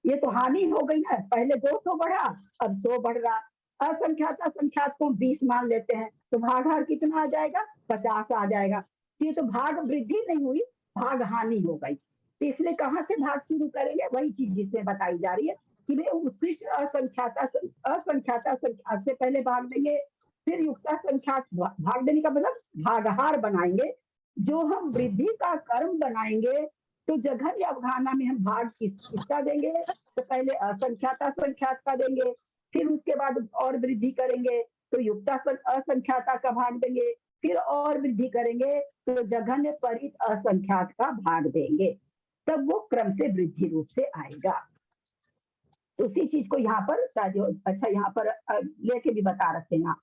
ये तो हानि हो गई ना, पहले 200 बढ़ा, अब 100 बढ़ रहा। असंख्यात असंख्यात को 20 मान लेते हैं तो भागहार कितना आ जाएगा, 50 आ जाएगा। ये तो भाग वृद्धि नहीं हुई, भाग हानि हो गई। तो इसलिए कहाँ से भाग शुरू करेंगे, वही चीज जिसमें बताई जा रही है कि भाई उत्कृष्ट असंख्यात असंख्यात से पहले भाग देंगे, फिर युक्त संख्यात भाग देने का मतलब भागहार बनाएंगे। जो हम वृद्धि का कर्म बनाएंगे तो जघन या अवधारणा में हम भाग किसका देंगे, तो पहले असंख्यात असंख्यात का देंगे, फिर उसके बाद और वृद्धि करेंगे तो युक्त असंख्याता का भाग देंगे, फिर और वृद्धि करेंगे तो जघन्य परित असंख्यात का भाग देंगे, तब वो क्रम से वृद्धि रूप से आएगा। उसी चीज को यहाँ पर अच्छा यहाँ पर लेके भी बता रखे हैं,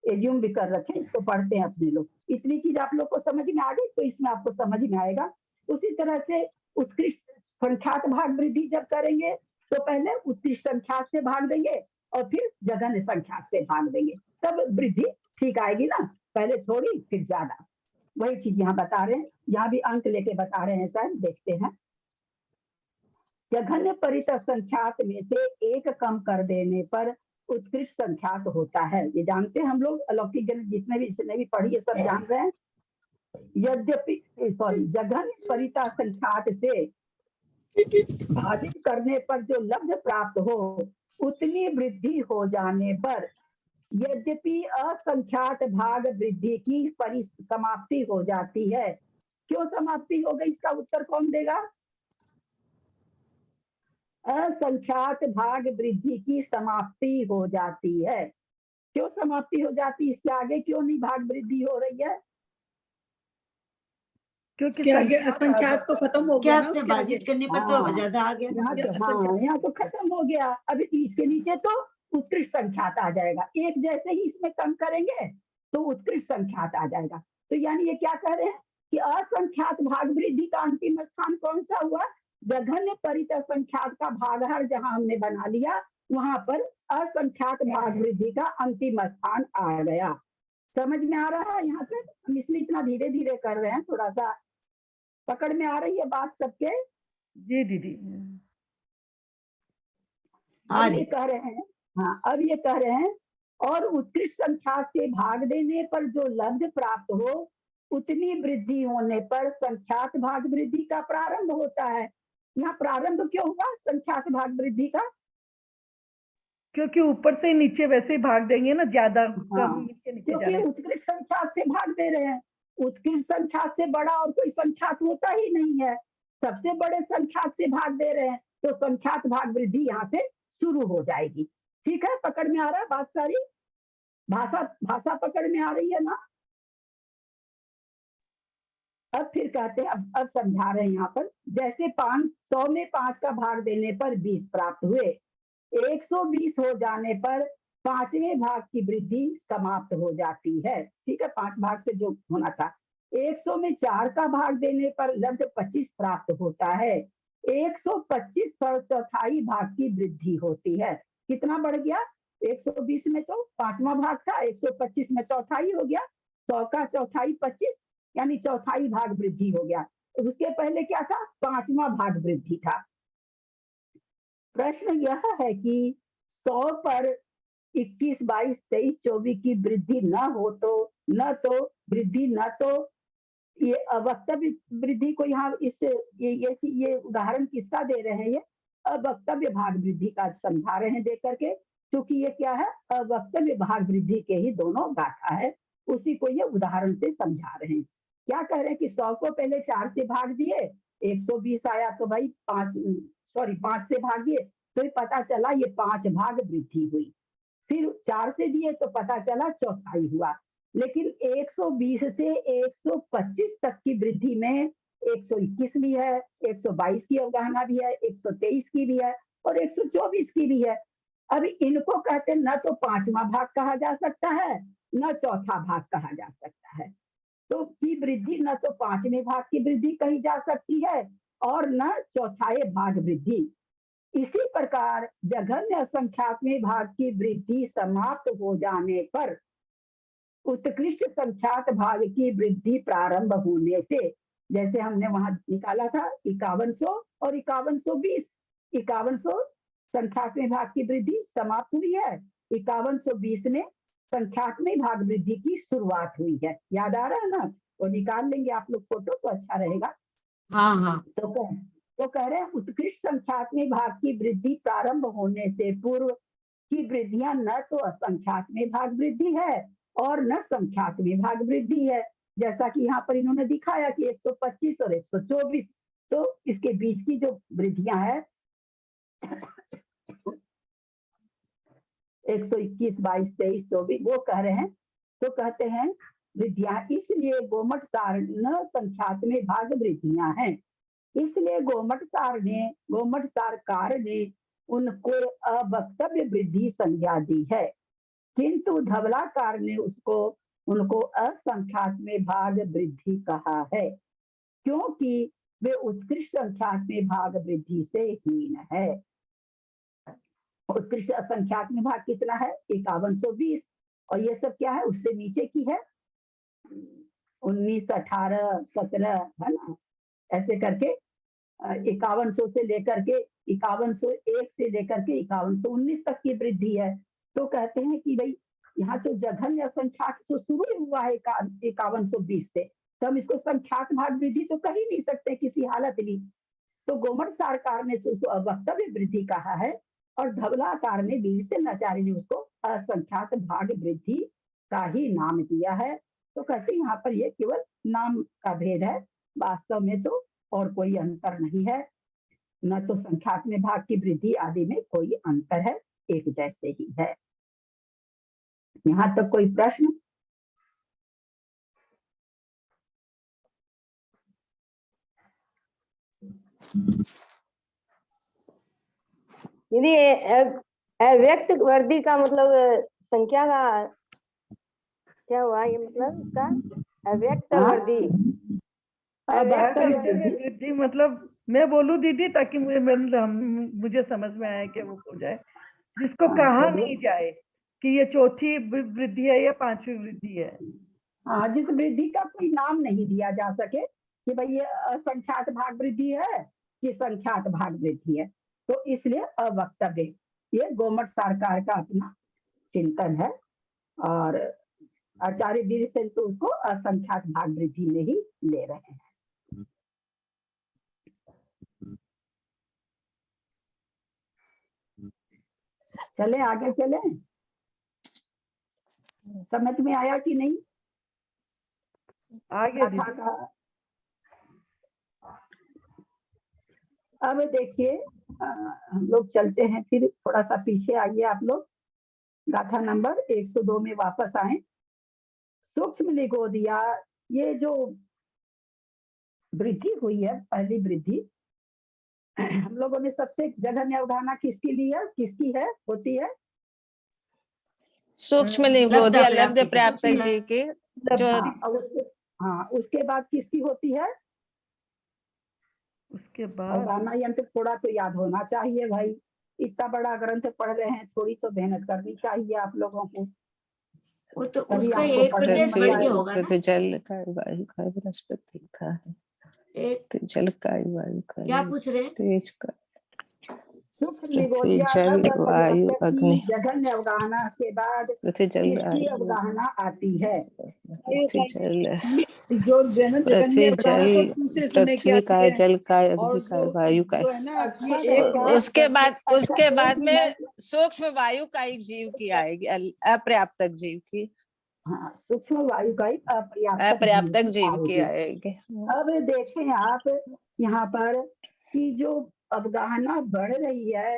एज्यूम भी कर रखे, इसको पढ़ते हैं अपने लोग। इतनी चीज आप लोग को समझ में आ गई तो इसमें आपको समझ में आएगा। उसी तरह से उत्कृष्ट संख्यात भाग वृद्धि जब करेंगे तो पहले उत्कृष्ट संख्यात से भाग देंगे और फिर जघन्य संख्यात से भाग देंगे, तब वृद्धि ठीक आएगी ना, पहले थोड़ी फिर ज्यादा। वही चीज यहाँ बता रहे हैं, यहाँ भी अंक लेके बता रहे हैं सर, देखते हैं। जघन्य परित संख्यात में से एक कम कर देने पर उत्कृष्ट संख्यात होता है। ये जानते हैं हम लोग, अलौकिक गणित जितने भी पढ़ी ये सब जान रहे हैं। यद्यपि जघन्य परित संख्यात से भाजित करने पर जो लब्ध प्राप्त हो उतनी वृद्धि हो जाने पर यद्यपि असंख्यात भाग वृद्धि की परिसमाप्ति हो जाती है। क्यों समाप्ति हो गई, इसका उत्तर कौन देगा? असंख्यात भाग वृद्धि की समाप्ति हो जाती है। क्यों समाप्ति हो जाती, इसके आगे क्यों नहीं भाग वृद्धि हो रही है? क्योंकि आगे असंख्यात तो खत्म हो गया क्या ना, से उसके आगे भाजित करने पर तो ज्यादा आ गया। यहाँ तो खत्म हो गया। अभी इसके नीचे तो उत्कृष्ट संख्यात आ जाएगा, एक जैसे ही इसमें कम करेंगे तो उत्कृष्ट संख्यात आ जाएगा। तो यानी ये क्या कह रहे हैं कि असंख्यात भाग वृद्धि का अंतिम स्थान कौन सा हुआ? जघन्य परित संख्यात का भागहार जहां हमने बना लिया वहां पर असंख्यात भाग वृद्धि का अंतिम स्थान आ गया। समझ में आ रहा है यहाँ तक? हम इसलिए इतना धीरे धीरे कर रहे हैं, थोड़ा सा पकड़ में आ रही है बात सबके? जी दीदी। अब ये कह रहे हैं, हाँ अब ये कह रहे हैं और उत्कृष्ट संख्यात से भाग देने पर जो लब्ध प्राप्त हो उतनी वृद्धि होने पर संख्यात भाग वृद्धि का प्रारंभ होता है। यहाँ प्रारंभ क्यों हुआ संख्यात भाग वृद्धि का? क्योंकि ऊपर से नीचे वैसे ही भाग देंगे ना, ज्यादा कम नीचे नीचे क्योंकि जाने। उत्कृष्ट संख्यात से भाग दे रहे हैं। उत्कृष्ट संख्यात से बड़ा और कोई संख्यात होता ही नहीं है, सबसे बड़े संख्यात से भाग दे रहे हैं तो संख्यात भाग वृद्धि यहाँ से शुरू हो जाएगी। ठीक है, पकड़ में आ रहा है बात सारी? भाषा पकड़ में आ रही है ना? अब फिर कहते हैं, अब समझा रहे हैं यहाँ पर, जैसे 500 में 5 का भाग देने पर 20 प्राप्त हुए, 120 हो जाने पर 5वें भाग की वृद्धि समाप्त हो जाती है। ठीक है, 5 भाग से जो होना था। 100 में 4 का भाग देने पर लब्ध 25 प्राप्त होता है। 125 पर चौथाई भाग की वृद्धि होती है। कितना बढ़ गया? 120 में तो 5वां भाग था, 125 में चौथाई हो गया, 100 का चौथाई 25, यानी चौथाई भाग वृद्धि हो गया। उसके पहले क्या था? 5वां भाग वृद्धि था। प्रश्न यह है कि 100 पर 21, 22, 23, 24 की वृद्धि न हो तो वृद्धि न तो ये अवक्तव्य वृद्धि को यहाँ इस ये उदाहरण किसका दे रहे हैं? ये अवक्तव्य भाग वृद्धि का समझा रहे हैं देख करके, क्योंकि ये क्या है? अवक्तव्य भाग वृद्धि के ही दोनों गाथा है, उसी को ये उदाहरण से समझा रहे हैं। क्या कह रहे हैं कि 100 को पहले 4 से भाग दिए, 120 आया तो भाई 5 से भाग दिए तो ये पता चला ये 5 भाग वृद्धि हुई। फिर 4 से दिए तो पता चला चौथाई हुआ। लेकिन 120 से 125 तक की वृद्धि में 121 भी है, 122 की अवगाहना भी है, 123 की भी है और 124 की भी है। अब इनको कहते हैं न तो 5वां भाग कहा जा सकता है न चौथा भाग कहा जा सकता है। तो की वृद्धि न तो 5वें भाग की वृद्धि कही जा सकती है और न चौथाई भाग वृद्धि। इसी प्रकार जघन्य संख्यात्मक भाग की वृद्धि समाप्त हो जाने पर उत्कृष्ट संख्यात भाग की वृद्धि प्रारंभ होने से, जैसे हमने वहां निकाला था 5100 और 5120, 5100 संख्यात्मक भाग की वृद्धि समाप्त हुई है, 5120 में संख्यात्मक भाग वृद्धि की शुरुआत हुई है। याद आ रहा है ना? वो निकाल लेंगे आप लोग फोटो तो अच्छा रहेगा। हाँ हाँ तो कह रहे हैं उत्कृष्ट संख्यात्मक भाग की वृद्धि प्रारंभ होने से पूर्व की वृद्धियां न तो असंख्यात्मक भाग वृद्धि है और न संख्यात्मक भाग वृद्धि है। जैसा कि यहाँ पर इन्होंने दिखाया कि 125 और 124, तो इसके बीच की जो वृद्धियां है 121, 22, 23, 24 वो कह रहे हैं। तो कहते हैं वृद्धियां इसलिए गोमट सार न संख्यात्मक भाग वृद्धियां हैं, इसलिए गोमट सारकार ने उनको अवक्तव्य वृद्धि संज्ञा दी है, किंतु धवलाकार ने उनको असंख्यात्मक भाग वृद्धि कहा है, क्योंकि वे उत्कृष्ट संख्यात्मक भाग वृद्धि से हीन है। उत्कृष्ट संख्यात्मक भाग कितना है? 5120, और ये सब क्या है? उससे नीचे की है 19, 18, 17, है ना? ऐसे करके 5100 से लेकर के 5101 से लेकर के 5119 तक की वृद्धि है। तो कहते हैं कि भाई यहाँ जो जघन्य असंख्यात जो शुरू हुआ है 5120 से, तो हम इसको संख्यात भाग वृद्धि तो कह ही नहीं सकते किसी हालत में। तो गोमट सारकार ने उसको अवक्तव्य वृद्धि कहा है और धवलाकार ने वीरसेनाचार्य ने उसको असंख्यात भाग वृद्धि का ही नाम दिया है। तो कहते हैं यहाँ पर ये केवल नाम का भेद है, वास्तव में तो और कोई अंतर नहीं है, न तो संख्यात्मक भाग की वृद्धि आदि में कोई अंतर है, एक जैसे ही है। यहाँ तक कोई प्रश्न? यदि अव्यक्त वर्दी का मतलब संख्या का क्या हुआ? ये मतलब इसका अव्यक्त वर्दी, अव्यक्त वृद्धि मतलब मैं बोलूं दीदी, ताकि मुझे समझ में आए कि वो हो जाए, जिसको कहा नहीं जाए कि ये चौथी वृद्धि है या पांचवी वृद्धि है। हाँ, जिस वृद्धि का कोई नाम नहीं दिया जा सके कि भाई ये असंख्यात भाग वृद्धि है कि संख्यात भाग वृद्धि है, तो इसलिए अवक्तव्य, ये गोमट सारकार का अपना चिंतन है और आचार्य वीरसेन तो उसको असंख्यात भाग वृद्धि में ही ले रहे हैं। चले आगे चले, समझ में आया कि नहीं? आगे अब देखिए हम लोग चलते हैं, फिर थोड़ा सा पीछे आइए आप लोग, गाथा नंबर 102 में वापस आए। सूक्ष्म निगोदिया, ये जो वृद्धि हुई है, पहली वृद्धि हम लोगों ने सबसे जघन्य अवधारणा किसकी ली है, किसकी है होती है? सूक्ष्म निगोदिया लब्ध प्राप्त जीव की जो हाँ, उसके बाद किसकी होती है? उसके बाद अवधारणा यंत्र थोड़ा तो याद होना चाहिए भाई, इतना बड़ा ग्रंथ पढ़ रहे हैं, थोड़ी तो मेहनत करनी चाहिए आप लोगों को। वो तो उसका एक प्रदेश बढ़ गया होगा ना? जल का वायु का वनस्पति का है, एक जल का वायु का, क्या पूछ रहे हैं? तेज का, पृथ्वी जल वायु अग्नि, जघन्य अवगाहना के बाद पृथ्वी जल किसकी अवगाहना आती है? पृथ्वी जल, जो पृथ्वी जल, पृथ्वी का, जल का, अग्नि का, वायु का। उसके बाद में सूक्ष्म वायु का एक जीव की आएगी, अपर्याप्तक जीव की। हाँ, सूक्ष्म वायु का एक अपर्याप्तक जीव की आएगी। अब देखें आप यहाँ पर कि जो अवगाहना बढ़ रही है,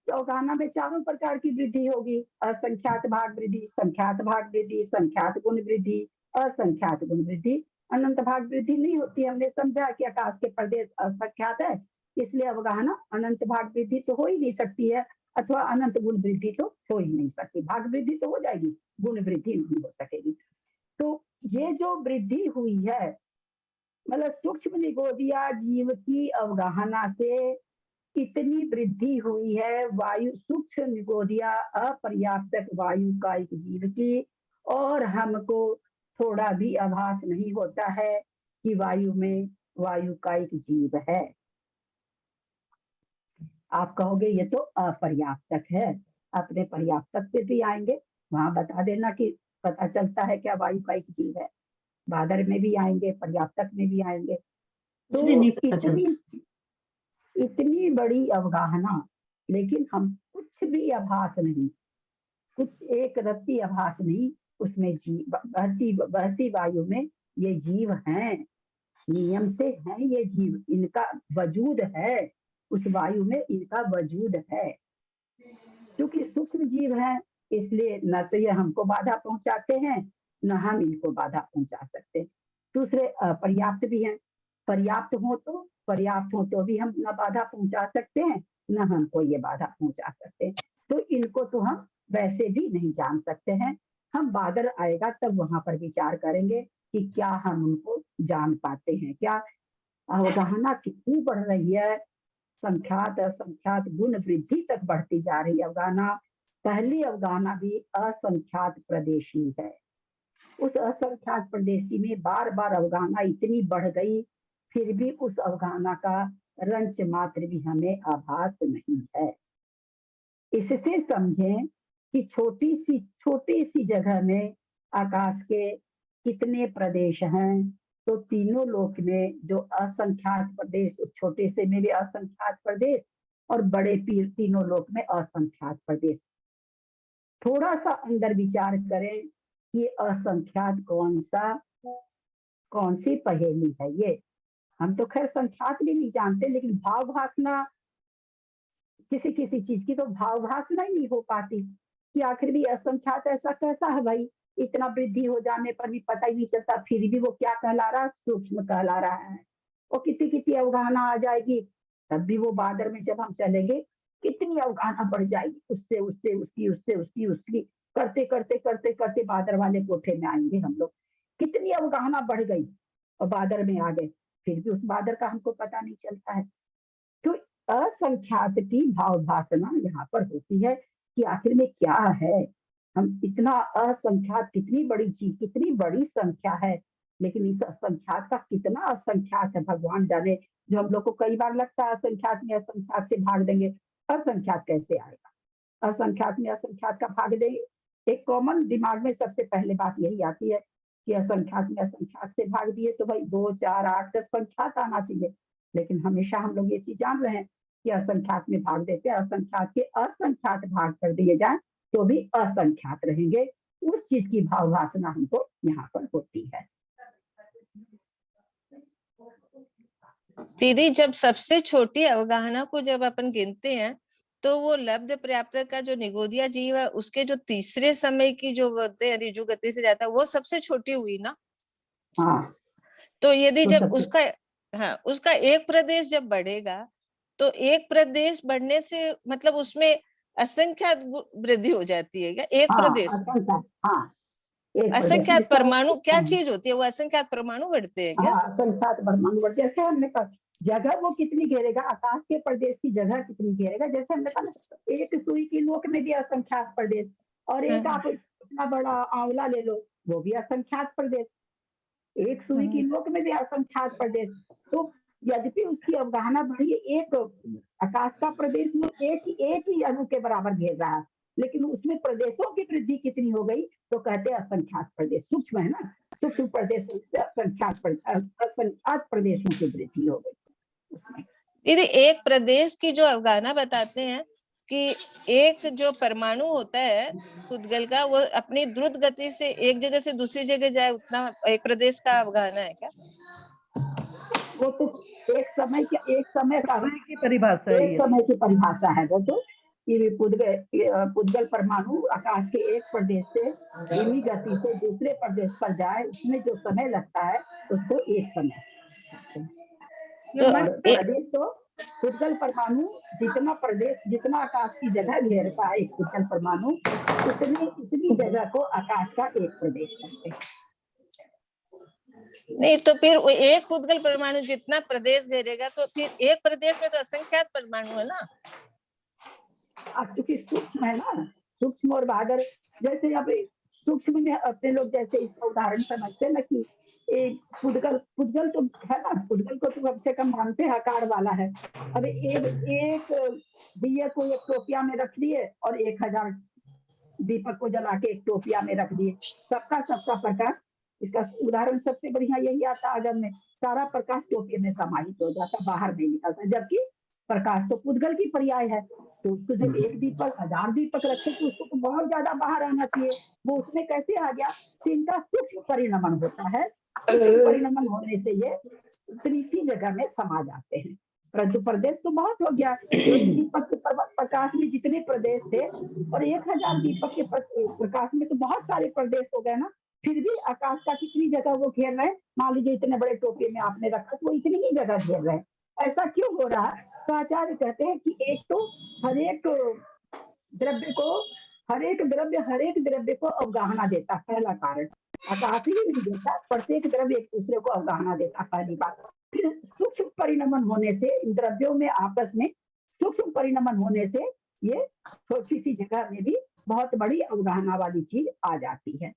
तो अवगाहना में चारों प्रकार की वृद्धि होगी, असंख्यात भाग वृद्धि, संख्यात भाग वृद्धि, संख्यात गुण वृद्धि, असंख्यात गुण वृद्धि। अनंत भाग वृद्धि नहीं होती। हमने समझा कि आकाश के प्रदेश असंख्यात है, इसलिए अवगाहना अनंत भाग वृद्धि तो हो ही नहीं सकती है, अथवा अनंत गुण वृद्धि तो हो ही नहीं सकती। भाग वृद्धि तो हो जाएगी, गुण वृद्धि नहीं हो सकेगी। तो ये जो वृद्धि हुई है, मतलब सूक्ष्म निगोदिया जीव की अवगाहना से इतनी वृद्धि हुई है वायु, सूक्ष्म निगोदिया अपर्याप्तक वायु का एक जीव की, और हमको थोड़ा भी आभास नहीं होता है कि वायु में वायु का एक जीव है। आप कहोगे ये तो अपर्याप्तक है, अपने पर्याप्तक पे भी आएंगे, वहां बता देना कि पता चलता है क्या वायु का एक जीव है। बादर में भी आएंगे, पर्याप्तक में भी आएंगे। तो इसमें नहीं पता चलता। इतनी बड़ी अवगाहना, लेकिन हम कुछ भी आभास नहीं, कुछ एक रत्ती आभास नहीं उसमें जीव, बहती वायु में ये जीव हैं, नियम से हैं ये जीव, इनका वजूद है, उस वायु में इनका वजूद है। क्योंकि सूक्ष्म जीव हैं, इसलिए न तो ये हमको बाधा पहुंचाते हैं, न हम इनको बाधा पहुंचा सकते। दूसरे पर्याप्त भी हैं, पर्याप्त हो तो भी हम न बाधा पहुंचा सकते हैं, न हमको ये बाधा पहुंचा सकते। तो इनको तो हम वैसे भी नहीं जान सकते हैं। हम बादल आएगा तब वहां पर विचार करेंगे कि क्या हम उनको जान पाते हैं क्या। अवगाहना कितनी बढ़ रही है, संख्यात असंख्यात गुण वृद्धि तक बढ़ती जा रही है अवगाहना। पहली अवगाहना भी असंख्यात प्रदेशी है, उस असंख्यात प्रदेशी में बार बार अवगाहना इतनी बढ़ गई, फिर भी उस अवगाहना का रंच मात्र भी हमें आभास नहीं है। इससे समझें कि छोटी सी जगह में आकाश के कितने प्रदेश हैं। तो तीनों लोक में जो असंख्यात प्रदेश, छोटे से में भी असंख्यात प्रदेश और बड़े पीर तीनों लोक में असंख्यात प्रदेश। थोड़ा सा अंदर विचार करें कि असंख्यात कौन सी पहेली है ये। हम तो खैर संख्यात भी नहीं जानते, लेकिन भाव भासना किसी किसी चीज की तो भाव भासना ही नहीं हो पाती कि आखिर भी असंख्यात ऐसा कैसा है भाई, इतना वृद्धि हो जाने पर भी पता ही नहीं चलता, फिर भी वो क्या कहला रहा है, सूक्ष्म कहला रहा है। और कितनी अवगाहना आ जाएगी, तब भी वो बादर में जब हम चलेंगे कितनी अवगाहना बढ़ जाएगी, उससे उससे उसकी उससे उसकी उसकी करते करते करते करते बादर वाले कोठे में आएंगे हम लोग। कितनी अवगाहना बढ़ गई और बादर में आ गए, फिर भी उस बादर का हमको पता नहीं चलता है। तो असंख्यात की भाव भासना यहाँ पर होती है कि आखिर में क्या है। हम इतना असंख्यात, कितनी बड़ी चीज, कितनी बड़ी संख्या है, लेकिन इस असंख्यात का कितना असंख्यात है भगवान जाने। जो हम लोग को कई बार लगता है असंख्यात में असंख्यात से भाग देंगे, असंख्यात कैसे आएगा, असंख्यात में असंख्यात का भाग देंगे। एक कॉमन दिमाग में सबसे पहले बात यही आती है कि असंख्यात में असंख्यात से भाग दिए तो भाई 2, 4, 8, 10 संख्यात आना चाहिए। लेकिन हमेशा हम लोग ये चीज जान रहे हैं कि असंख्यात में भाग देते, असंख्यात के असंख्यात भाग कर दिए जाए तो भी असंख्यात रहेंगे। उस चीज की भाव भासना हमको यहाँ पर होती है। दीदी, जब सबसे छोटी अवगाहना को जब अपन गिनते हैं तो वो लब्ध पर्याप्त का जो निगोदिया जीव है, उसके जो तीसरे समय की जो बोलते हैं रिजु गति से जाता है, वो सबसे छोटी हुई ना। हाँ, तो यदि तो जब उसका एक प्रदेश जब बढ़ेगा तो एक प्रदेश बढ़ने से मतलब उसमें असंख्यात वृद्धि हो जाती है क्या एक प्रदेश में? असंख्यात परमाणु क्या चीज होती है, वो असंख्यात परमाणु बढ़ते हैं क्या? असंख्यात परमाणु बढ़ते, जैसे हमने कहा जगह वो कितनी घेरेगा, आकाश के प्रदेश की जगह कितनी घेरेगा। जैसे हमने कहा एक सुई की नोक में भी असंख्यात प्रदेश, और एक आप इतना बड़ा आंवला ले लो, वो भी असंख्यात प्रदेश, एक सुई की नोक में भी असंख्यात प्रदेश। तो यद्यपि उसकी अवगाहना बढ़ी, एक आकाश का प्रदेश वो एक ही अणु के बराबर घेर रहा है, लेकिन उसमें प्रदेशों की वृद्धि कितनी हो गई, तो कहते हैं असंख्यात प्रदेश। सूक्ष्म है ना, सूक्ष्म प्रदेशों से असंख्यात प्रदेशों की वृद्धि हो गई। दीदी, एक प्रदेश की जो अवगाहना बताते हैं कि एक जो परमाणु होता है उद्गल का, वो अपनी द्रुत गति से एक जगह से दूसरी जगह जाए, उतना एक प्रदेश का अवगाहना है क्या? वो तो एक समय की परिभाषा है, एक समय की परिभाषा है वो तो, कि पुद्गल परमाणु आकाश के एक प्रदेश से धीमी गति से दूसरे प्रदेश पर जाए, उसमें जो समय लगता है उसको एक समय। तो पुद्गल परमाणु जितना आकाश की जगह घेर पाए एक पुद्गल परमाणु, इतनी जगह को आकाश का एक प्रदेश कहते हैं। नहीं तो फिर वो एक पुद्गल परमाणु जितना प्रदेश घेरेगा तो फिर एक प्रदेश में तो असंख्यात परमाणु है ना। क्योंकि सूक्ष्म है ना, सूक्ष्म और बादर, जैसे अब सूक्ष्म में अपने लोग जैसे इसका उदाहरण समझते हैं ना कि एक पुद्गल पुद्गल तो है ना, पुद्गल को तो कम से कम मानते हैं आकार वाला है। अब एक दिए को एक टोपिया में रख दिए और 1000 दीपक को जला के एक टोपिया में रख दिए, सबका प्रकाश, इसका उदाहरण सबसे बढ़िया यही आता है, अगर में सारा प्रकाश टोपिये में समाहित हो जाता, बाहर नहीं निकलता, जबकि प्रकाश तो पुद्गल की पर्याय है। तो उसको जब एक दीपक 1000 दीपक रखे तो उसको तो बहुत ज्यादा बाहर आना चाहिए, वो उसमें कैसे आ गया? तो इनका सूक्ष्म परिणमन होता है, सूक्ष्म परिणमन होने से ये उतनी सी जगह में समा जाते हैं। परंतु प्रदेश तो बहुत हो गया, एक दीपक के प्रकाश में जितने प्रदेश थे और 1000 दीपक के प्रकाश में तो बहुत सारे प्रदेश हो गए ना, फिर भी आकाश का कितनी जगह वो घेर रहे हैं? मान लीजिए इतने बड़े टोपे में आपने रखा तो वो इतनी ही जगह घेर रहे हैं, ऐसा क्यों हो रहा है? तो आचार्य कहते हैं कि एक तो हर एक द्रव्य को अवगाहना देता, पहला कारण आकाश ही नहीं देता, प्रत्येक द्रव्य एक दूसरे को अवगाहना देता, पहली बात। फिर सूक्ष्म परिणमन होने से इन द्रव्यों में आपस में सूक्ष्म परिणमन होने से ये छोटी सी जगह में भी बहुत बड़ी अवगाहना वाली चीज आ जाती है।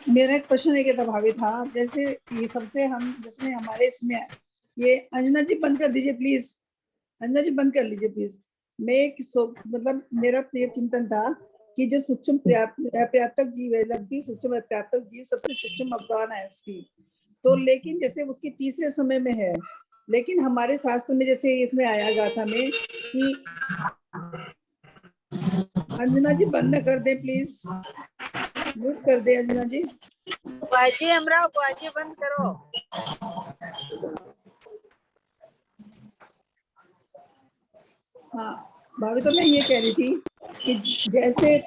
मेरा एक प्रश्न है कि भाभी था, जैसे ये सबसे हम जिसमें हमारे इसमें ये अंजना जी बंद कर दीजिए प्लीज, अंजना जी बंद कर लीजिए प्लीज। मतलब मेरा ये चिंतन था कि जो सूक्ष्म पर्याप्तक जीव है, लगती सूक्ष्म पर्याप्तक जीव सबसे सूक्ष्म अवगाहना है उसकी, तो लेकिन जैसे उसकी तीसरे समय में है, लेकिन हमारे शास्त्र में जैसे इसमें आया गाथा में कि अंजना जी बंद न कर दे प्लीज, म्यूट कर दे अंजना जी। बाजी हमरा बाजी बंद करो। हाँ भाभी, तो मैं ये कह रही थी कि जैसे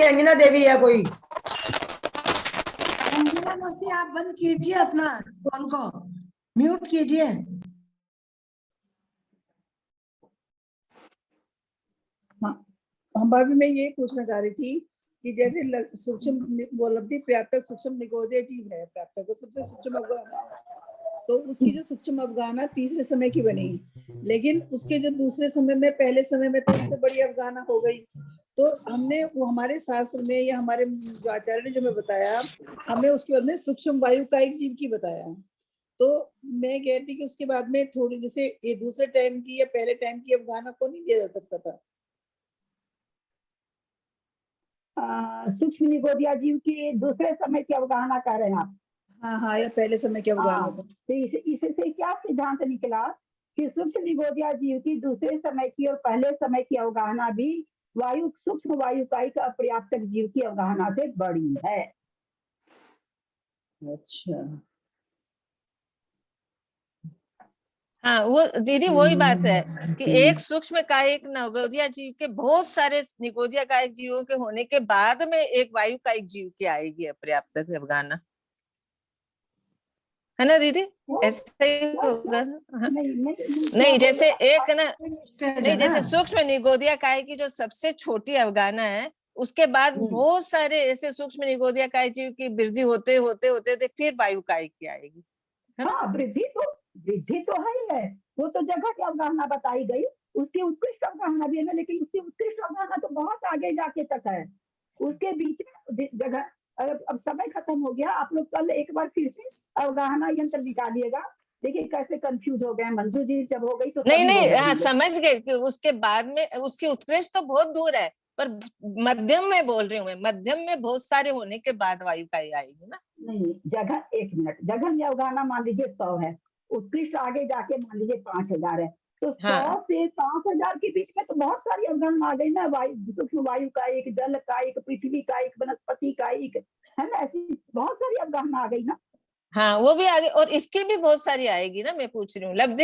अंजना देवी है कोई, अंजना मौसी आप बंद कीजिए अपना फोन को, म्यूट कीजिए। हाँ भाभी, मैं ये पूछना चाह रही थी कि जैसे सूक्ष्म उपलब्धि पर्याप्तक सूक्ष्म निगोदय जीव है, पर्याप्तक को सबसे सूक्ष्म अवगाहना है, तो उसकी जो सूक्ष्म अवगाहना तीसरे समय की बनी, लेकिन उसके जो दूसरे समय में पहले समय में तो उससे बड़ी अवगाहना हो गई। तो हमने वो हमारे शास्त्र में या हमारे आचार्य ने जो मैं बताया, हमें उसके बाद में सूक्ष्म वायु का एक जीव की बताया, तो मैं कह रही थी कि उसके बाद में थोड़ी जैसे ये दूसरे टाइम की या पहले टाइम की अवगाहना को नहीं दिया जा सकता था। सूक्ष्म निगोदिया जीव की दूसरे समय की अवगाहना कर रहे हैं आप? हाँ, या पहले समय की अवगाहना। तो इससे क्या सिद्धांत निकला कि सूक्ष्म निगोदिया जीव की दूसरे समय की और पहले समय की अवगाहना भी सूक्ष्म वायुकायिक अपर्याप्तक जीव की अवगाहना से बड़ी है। अच्छा, हाँ वो दीदी वही बात है कि एक सूक्ष्म कायिक निगोदिया जीव के बहुत सारे निगोदिया कायिक जीवों के होने के बाद में एक वायु कायिक जीव की आएगी अपर्याप्तक अवगाहना, है ना दीदी? ऐसा ही होगा ना? नहीं जैसे एक ना, नहीं जैसे सूक्ष्म निगोदिया कायिक की जो सबसे छोटी अवगाहना है, उसके बाद बहुत सारे ऐसे सूक्ष्म निगोदिया कायिक जीव की वृद्धि होते होते होते फिर वायु कायिक की आएगी, है ना? वृद्धि तो है, वो तो जगह की अवगाहना बताई गई, उसकी उत्कृष्ट अवगाहना भी है ना, लेकिन उसकी उत्कृष्ट अवगाहना तो बहुत आगे जाके तक है, उसके बीच में जगह। अब समय खत्म हो गया, आप लोग कल एक बार फिर से अवगाहना यंत्र निकालिएगा, देखिए कैसे कंफ्यूज हो गए मंजू जी, जब हो गई तो नहीं हाँ समझ गए कि उसके बाद में उसकी उत्कृष्ट तो बहुत दूर है, पर मध्यम में बोल रही हूँ मैं, मध्यम में बहुत सारे होने के बाद वायु कायी आएगी ना। नहीं जगह, एक मिनट, जगह में अवगाहना मान लीजिए 100 है, उत्कृष्ट आगे जाके मान लीजिए 5000 है, तो 100 से 5000 के बीच में तो बहुत सारी अवगाहना आ गई ना, सूक्ष्म वायु का एक, जल का एक, पृथ्वी का एक, वनस्पति का एक, है ना, ऐसी बहुत सारी अवगाहना आ गई ना। हाँ वो भी आगे, और इसकी भी बहुत सारी आएगी ना, मैं पूछ रही हूँ लब्धि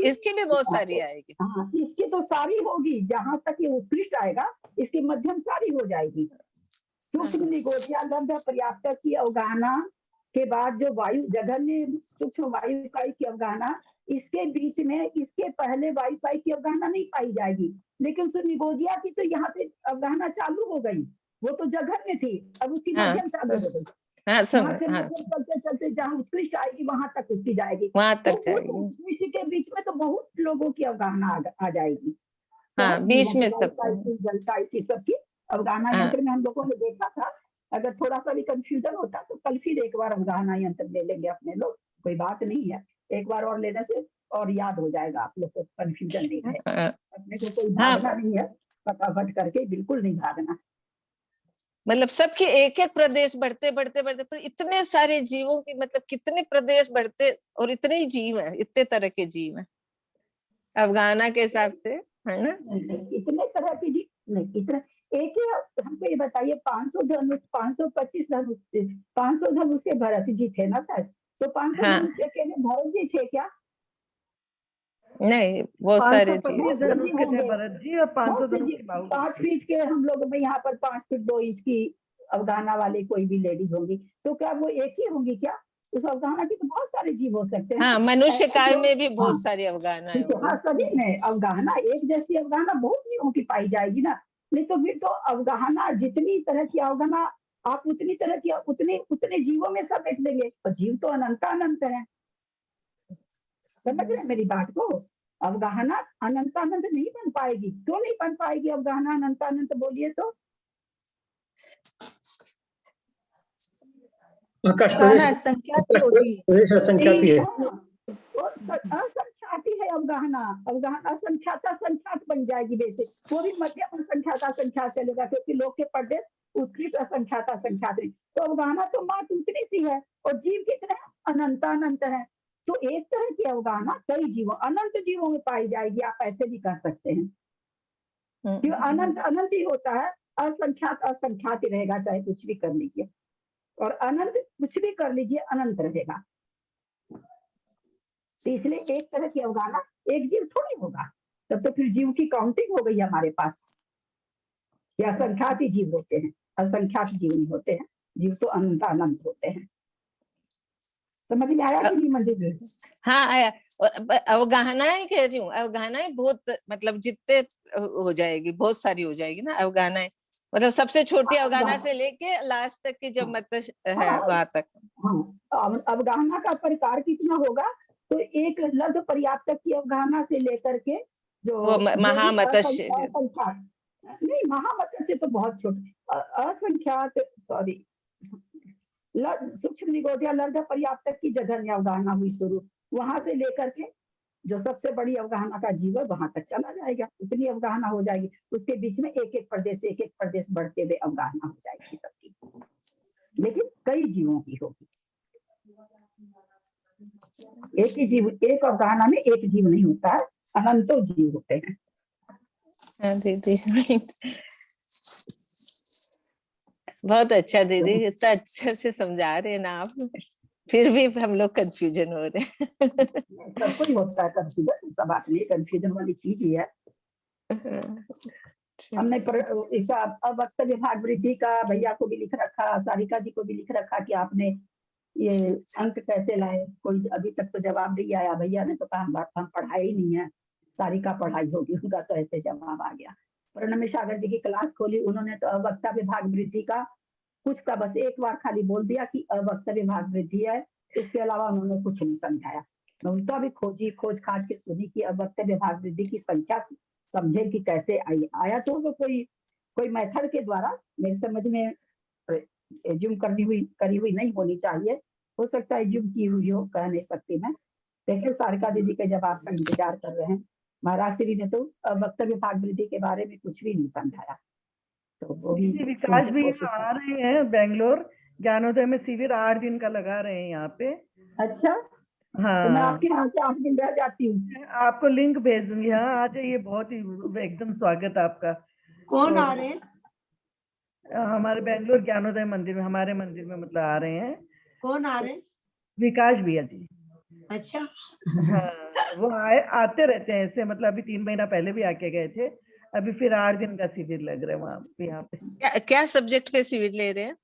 इसकी भी बहुत सारी आएगी। हाँ इसकी तो सारी होगी, जहां तक ये उत्कृष्ट आएगा इसकी मध्यम सारी हो जाएगी। सूक्ष्म निगोदिया लब्ध पर्याप्तक की अवगाहना के बाद जो वायु जघन्य सूक्ष्म वायु कायिक की अवगाहना, इसके बीच में इसके पहले वायु कायिक की अवगाहना नहीं पाई जाएगी, लेकिन उस निगोदिया की तो यहाँ से अवगाहना चालू हो गई, वो तो जघन्य थी, अब उसकी मध्यम चालू हो गई। हाँ वहां समझ, से हाँ मतलब चलते चलते जहाँ उसकी जाएगी वहां तक उसकी जाएगी, वहां तो तक वो जाएगी। बीच के बीच में तो बहुत लोगों की अवगाहना आ जाएगी, हाँ बहुत बीच जीवों की, में वायु सब, की, जल की, सबकी अवगाहना हाँ यंत्र में हम लोगों ने देखा था। अगर थोड़ा सा भी कंफ्यूजन होता तो कल फिर एक बार अवगाहना यंत्र ले लेंगे अपने लोग, कोई बात नहीं है, एक बार और लेने से और याद हो जाएगा आप लोग को, कंफ्यूजन नहीं रहेगा, हाँ अपने को कोई हाँ, भागना नहीं है, फटाफट करके बिल्कुल नहीं भागना। मतलब सबके एक एक प्रदेश बढ़ते बढ़ते बढ़ते, पर इतने सारे जीवों की मतलब कितने प्रदेश बढ़ते, और इतने ही जीव है, इतने तरह के जीव है अफगाना के हिसाब से, है ना। नहीं, इतने तरह की जी नहीं, इतना एक ही हमको ये बताइए, 500 धनुष, 525 धनुष, 500 धनुष के भरत जी थे ना सर, तो 500 हाँ धनुष के अकेले भरत जी थे क्या? नहीं, बहुत सारे जीव, 525 धनुष के थे भरत जी और 500 धनुष की बाहु 5 फीट के हम लोग में यहाँ पर 5 फीट 2 इंच की अफगाना वाली कोई भी लेडीज होंगी, तो क्या वो एक ही होंगी क्या? उस अफगाना की तो बहुत सारे जीव हो सकते हैं। हाँ मनुष्य ऐसे काल जो- में भी हाँ, बहुत सारी अफगाना ठीक है, हाँ सभी में अफगाना एक जैसी अफगाना बहुत जीवों की पाई जाएगी ना, नहीं तो फिर तो अफगाना जितनी तरह की अफगाना आप उतनी तरह की उतने उतने जीवों में सब बैठ देंगे, और जीव तो अनंत अनंत है, समझ रहे हैं मेरी बात को? अवगाहना अनंत अनंत नहीं बन पाएगी, क्यों नहीं बन पाएगी अवगाहना अनंत अनंत, बोलिए तो? अवगाहना प्रदेश असंख्यात होगी, असंख्यात है। असंख्याती है अवगाहना, अवगाहना असंख्याता संख्यात बन जाएगी वैसे, वो भी मध्यम असंख्याता संख्यात चलेगा, क्योंकि लोग के प्रदेश उत्कृष्ट असंख्याता संख्यात है, तो अवगाहना तो मात्र उतनी सी है, और जीव कितने अनंत अनंत है, तो एक तरह की अवगाहना कई जीवों अनंत जीवों में पाई जाएगी, आप ऐसे भी कर सकते हैं, क्यों अनंत अनंत ही होता है, असंख्यात असंख्यात ही रहेगा, चाहे कुछ भी कर लीजिए, और अनंत कुछ भी कर लीजिए अनंत रहेगा, तो इसलिए एक तरह की अवगाहना एक जीव थोड़ी होगा, तब तो फिर जीव की काउंटिंग हो गई हमारे पास, ये असंख्यात ही जीव होते हैं, असंख्यात जीव नहीं होते हैं, जीव तो अनंत अनंत होते हैं, समझ में आया कि नहीं मंदिर में? हाँ आया। और अवगाहनाएं कह रही हूँ, अवगाहनाएं बहुत मतलब जितने हो जाएगी, बहुत सारी हो जाएगी ना अवगाहनाएं, मतलब सबसे छोटी अवगाहना से लेके लास्ट तक की जब मत्स्य है वहां तक। हाँ, अवगाहना का प्रकार कितना होगा, तो एक लघु पर्याप्तक की अवगाहना से लेकर के वो महामत्स्य असंख्यात, नहीं महामत्स्य तो बहुत छोटे, असंख्यात, सॉरी, सूक्ष्म निगोदिया लघु पर्याप्तक की जघन्य अवगाहना हुई शुरू, वहां से लेकर के जो सबसे बड़ी अवगाहना का जीव है वहां तक चला जाएगा, उतनी अवगाहना हो जाएगी, उसके बीच में एक एक प्रदेश बढ़ते हुए अवगाहना हो जाएगी सबकी, लेकिन कई जीवों की होगी, एक ही जीव, एक अवगाहना में एक जीव नहीं होता है, अनंतों जीव होते हैं। हाँ दीदी बहुत अच्छा दीदी, इतना अच्छे से समझा रहे हैं ना आप, फिर भी हम लोग कंफ्यूजन हो रहे हैं सबको ही होता है कंफ्यूजन, सब बात नहीं, कंफ्यूजन वाली चीज ही है। हमने इसका अब वक्तव्य भाग वृद्धि का भैया को भी लिख रखा, सारिका जी को भी लिख रखा कि आपने ये अंक कैसे लाए, कोई अभी तक तो जवाब नहीं आया, भैया ने तो कहा हम पढ़ाई ही नहीं है, सारिका पढ़ाई होगी, उनका तो ऐसे जवाब आ गया। प्रणम सागर जी की क्लास खोली, उन्होंने तो वक्तव्य भाग वृद्धि का कुछ का बस एक बार खाली बोल दिया कि वक्तव्य भाग वृद्धि है, इसके अलावा उन्होंने कुछ नहीं समझाया, मैं उनका भी खोज खाज के सुनी कि वक्तव्य भाग वृद्धि की संख्या समझे कि कैसे आई, आया तो वो कोई मेथड के द्वारा मेरी समझ में एज्यूम करी हुई नहीं होनी चाहिए, हो सकता है एज्यूम की हुई हो, कह नहीं सकती मैं, देखिए सारिका दीदी के जवाब का इंतजार कर रहे हैं। महाराज श्री ने तो वक्तव्य भाग वृद्धि के बारे में कुछ भी नहीं समझाया, तो वो भी विकास भी आ रहे हैं बेंगलोर, ज्ञानोदय में शिविर 8 दिन का लगा रहे हैं यहाँ पे। अच्छा, हाँ, तो मैं आपके यहाँ से 8 दिन रह जाती हूँ, आपको लिंक भेज दूंगी, हाँ आ जाइए, बहुत ही एकदम स्वागत आपका। कौन तो आ रहे हैं? हमारे बेंगलोर ज्ञानोदय मंदिर में, हमारे मंदिर में मतलब आ रहे हैं। कौन आ रहे हैं? विकास भैया जी। अच्छा हाँ, वो आते रहते हैं ऐसे, मतलब अभी 3 महीना पहले भी आके गए थे, अभी फिर 8 दिन का शिविर लग रहा है वहाँ पे, यहाँ पे। क्या सब्जेक्ट पे शिविर ले रहे हैं?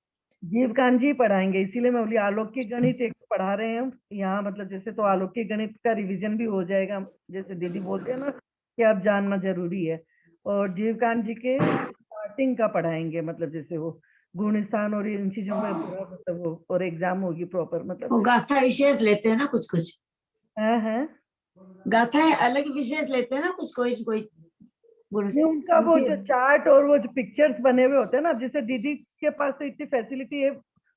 जीवकांत जी पढ़ाएंगे, इसीलिए मैं बोली अलौकिक गणित एक पढ़ा रहे हैं यहाँ, मतलब जैसे तो अलौकिक गणित का रिवीजन भी हो जाएगा, जैसे दीदी बोलते हैं ना कि आप जानना जरूरी है, और जीवकांत जी के स्टार्टिंग का पढ़ाएंगे, मतलब जैसे वो गुण स्थान और इन चीजों में पूरा मतलब वो, और एग्जाम होगी प्रॉपर, वो मतलब गाथा विशेष लेते हैं ना कुछ कुछ, है। गाथा अलग विशेष लेते हैं ना कुछ, कोई कोई गुण। नहीं, उनका वो उनके- जो चार्ट और वो जो पिक्चर्स बने हुए होते हैं ना, जैसे दीदी के पास तो इतनी फैसिलिटी है,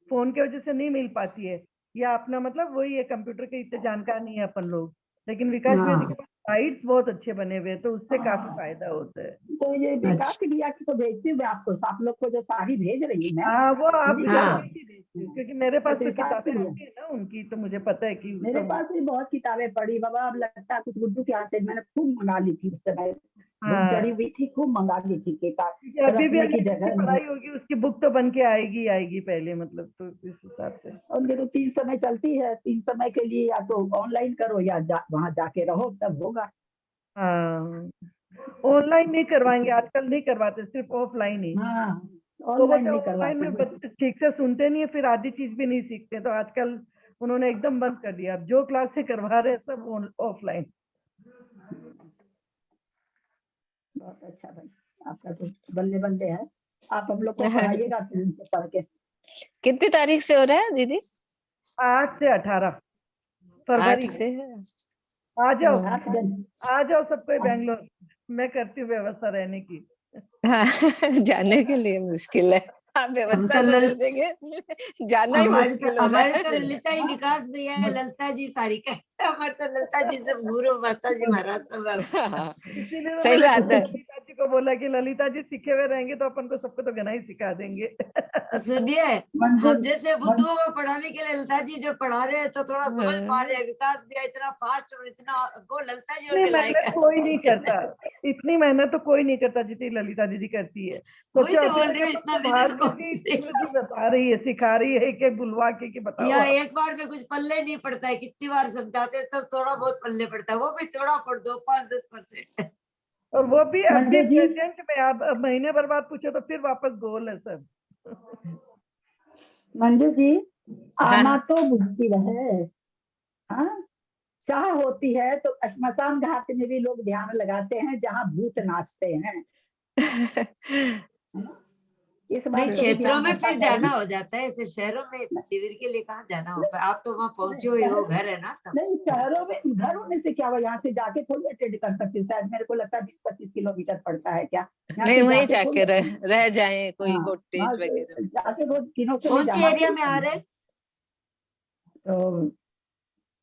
फोन की वजह से नहीं मिल पाती है, या अपना मतलब वही है, कंप्यूटर के इतने जानकार नहीं है अपन लोग, लेकिन विकास भैया जी हाँ, के पास साइट्स बहुत अच्छे बने हुए हैं, तो उससे काफी फायदा होता है। तो ये विकास अच्छा, भैया की तो भेजती हूँ मैं आपको, आप लोग को जो साड़ी भेज रही हूँ मैं, हाँ, वो आप उन्हीं हाँ। का जल्दी भेजती हूँ, क्योंकि मेरे पास तो तो विकास किताबें भैया, आती है ना उनकी, तो मुझे पता है कि मेरे सब। पास भी बहुत किताबें पढ़ी बाबा, अब लगता है कुछ गुड्डू के यहाँ से मैंने खूब मंगा ली थी उस समय, बुक हाँ, जड़ी हुई थी, खूब मंगा ली थी किताब, क्योंकि अभी भी रखने अगर की जितनी जगह नहीं। पढ़ाई होगी उसकी बुक तो बन के आएगी आएगी पहले, मतलब तो इस हिसाब से। और मेरे 3 समय चलती है, 3 समय के लिए या तो ऑनलाइन करो या वहां जाके रहो, तब होगा। हाँ, ऑनलाइन नहीं करवाएंगे आजकल, नहीं करवाते, सिर्फ ऑफलाइन ही। हाँ, तो वो ऑनलाइन तो नहीं ऑनलाइन करवाते में हैं। बच्चे ठीक से सुनते नहीं है, फिर आधी चीज भी नहीं सीखते, तो आजकल उन्होंने एकदम बंद कर दिया, अब जो क्लास से करवा रहे हैं सब ऑफलाइन। बहुत अच्छा भाई, आपका तो बल्ले बल्ले है, आप हम लोग को पढ़ाइएगा फिर उनसे पढ़ के। कितनी तारीख से हो रहा है दीदी? 8 से 18 8 फरवरी। से है। आ जाओ, 8 दिन। आ जाओ सब कोई बेंगलोर, मैं करती हूँ व्यवस्था रहने की। हाँ, जाने के लिए मुश्किल है, आप व्यवस्था हम तो तो कर देंगे, जाना ही मुश्किल हो रहा हमारे तो है। ललिता ही विकास भैया है, ललिता जी सारी का हमारे तो ललिता जी से गुरु माता जी महाराज सब हाँ, इसीलिए तो सही मैंने बात है। ललिता जी को बोला कि ललिता जी सीखे हुए रहेंगे तो अपन को सबको तो गना ही सिखा देंगे। सुनिए, मंजू हम जैसे बुद्धुओं को पढ़ाने के लिए ललिता जी जो पढ़ा रहे हैं तो थोड़ा समझ पा रहे हैं, विकास भैया इतना फास्ट और इतना वो ललिता जी और इतनी के लायक मेहनत है। कोई नहीं करता, इतनी मेहनत तो कोई नहीं करता जितनी ललिता दीदी करती है। वही सोचो तो अभी बोल रही तक हूँ, अपन इतना को बाहर मेहनत में कौन भी करेगा। जी बता रही है, सिखा रही है, एक बुलवा के कि बताओ या आप। एक बार में कुछ पल्ले नहीं पड़ता है, कितनी बार समझाते हैं तब थोड़ा बहुत पल्ले पड़ता है, वो भी थोड़ा पढ़ दो 5-10%। और वो भी अभी मंजू जी, प्रेजेंट में, आप अब महीने भर बाद पूछो तो फिर वापस गोल है सब। मंजू जी, आना हाँ, तो मुश्किल है। हाँ, चाह होती है तो श्मशान घाट में भी लोग ध्यान लगाते हैं जहाँ भूत नाचते हैं, है ना? इस नहीं, बात को भी क्षेत्रों ध्यान में रखना फिर जाना चाहिए। हो जाता है, ऐसे शहरों में शिविर के लिए कहाँ जाना हो पाए, आप तो वहाँ पहुंचे नहीं, हुए हो, शहर घर है ना तब। नहीं, शहरों में घर होने से क्या हुआ, यहाँ से जाके थोड़ी अटेंड कर सकती हूँ, शायद मेरे को लगता है 20-25 किलोमीटर पड़ता है क्या, यहाँ नहीं से वहीं जाके थोड़ी जाके attend- रह जाए कोई हाँ, वहाँ कॉटेज वगैरह से में। जाके रोज दिनों के लिए कौन सी जाना एरिया थोड़ी में आ रहे संभव है। हैं? तो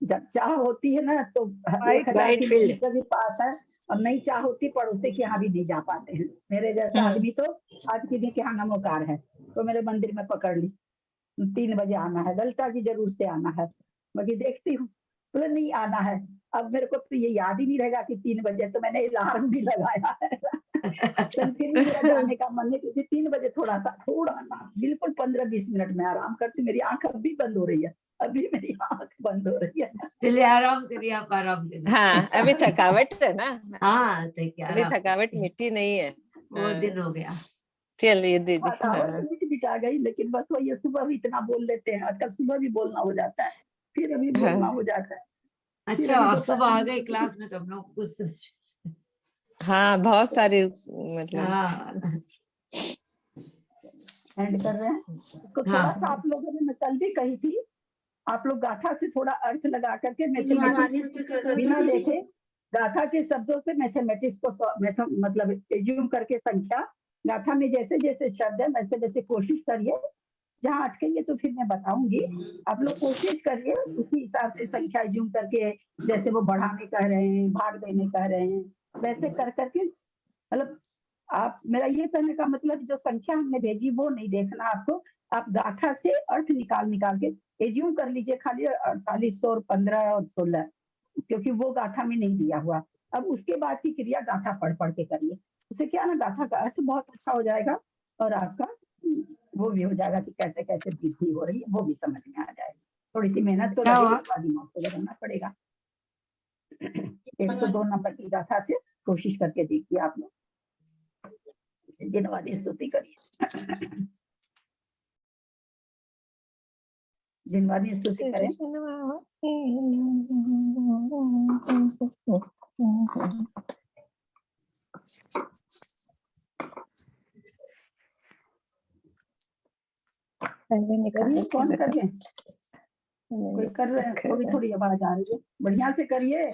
जब चाह होती है ना तो 1000 वाइट फील्ड। किलोमीटर भी पास है, और नहीं चाह होती पड़ोसी के यहाँ भी नहीं जा पाते हैं, मेरे जैसा आदमी तो आज किसी के यहाँ नमोकार है तो मेरे मंदिर में पकड़ ली, 3 बजे आना है, ललिता जी जरूर से आना है, बाकी देखती हूँ, बोले नहीं आना है। अब मेरे को तो ये याद ही नहीं रहेगा कि 3 बजे, तो मैंने अलार्म भी लगाया है लेकिन फिर भी मेरा जाने का मन है, क्योंकि 3 बजे थोड़ा सा बिल्कुल 15-20 मिनट में आराम करती हूँ, मेरी आंख अभी बंद हो रही है, अभी मेरी आंख बंद हो रही है। चलिए आराम करिए, आप आराम करिए। हाँ, अभी थकावट है ना, हाँ तो क्या अभी आराम थकावट करिए। मिट्टी नहीं है। वो दिन हो गया। चलिए दीदी। थकावट हाँ, तो मिट मिटा गई, लेकिन बस वही है, सुबह भी इतना बोल लेते हैं, आजकल सुबह भी बोलना हो जाता है, फिर अभी बोलना हाँ, हो जाता है, फिर अच्छा, अभी आप दोपहर सुबह आ में गए बोलती हूँ। क्लास में तो हम लोग कुछ हाँ, बहुत सारी मतलब। हाँ एंड कर रहे हैं इसको, थोड़ा सा हाँ। आप लोगों ने, मैं कल भी कही थी, आप लोग गाथा से थोड़ा अर्थ लगा करके मैथमेटिक्स बिना देखे गाथा के शब्दों से मैथमेटिक्स को मतलब एज्यूम करके संख्या, गाथा में जैसे जैसे शब्द है वैसे वैसे कोशिश करिए, जहाँ अटकेंगे तो फिर मैं बताऊंगी, आप लोग कोशिश करिए उसी हिसाब से संख्या एज्यूम करके, जैसे वो बढ़ाने कह रहे हैं, भाग देने कह रहे हैं, वैसे कर करके, मतलब आप, मेरा ये कहने का मतलब जो संख्या हमने भेजी वो नहीं देखना आपको, आप गाथा से अर्थ निकाल निकाल के एज्यूम कर लीजिए, खाली 4800 और 15 और 16, क्योंकि वो गाथा में नहीं दिया हुआ। अब उसके बाद की क्रिया गाथा पढ़ पढ़ के करिए, उससे क्या ना गाथा का अर्थ बहुत अच्छा हो जाएगा, और आपका वो भी हो जाएगा कि कैसे कैसे वृद्धि हो रही है वो भी समझ में आ जाएगा, थोड़ी सी मेहनत तो क्या लगेगी, हुआ? थोड़ा दिमाग तो लगाना पड़ेगा। 102 नंबर की गाथा से कोशिश करके देखिए आप लोग, जिनवादी स्तुति करिए, जिनवादी स्तुति करें। करिए, कौन कर रहे हैं? कोई कर रहे हैं, थोड़ी थोड़ी आवाज आ रही है, बढ़िया से करिए।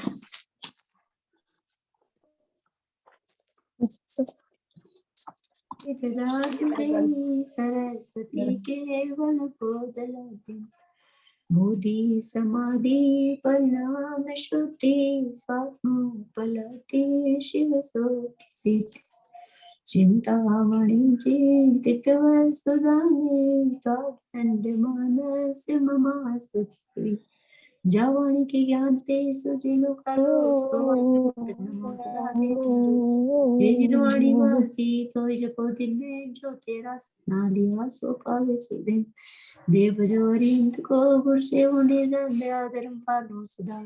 सरस्वती केवल बोधलती बोधि समाधि परिणाम श्रुति स्वात्मोपलब्धि शिव सोख सिद्धि चिंतामणि चिंतित वसुदाने तद मानस ममास्तुति जावाणी के ज्ञान ते सुजिलो कालो नमो सदा हे जिनवाणी भक्ति तो जपो दिन में जो तेरा सपना लिया सो पावे सुदे देव जोरिंद को गुर से उन्हें नंद आदरम पालो सदा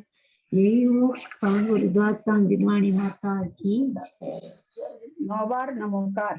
यही मोक्ष का गुरुद्वार सांग जिनवाणी माता की जय। 9 बार नमोकार।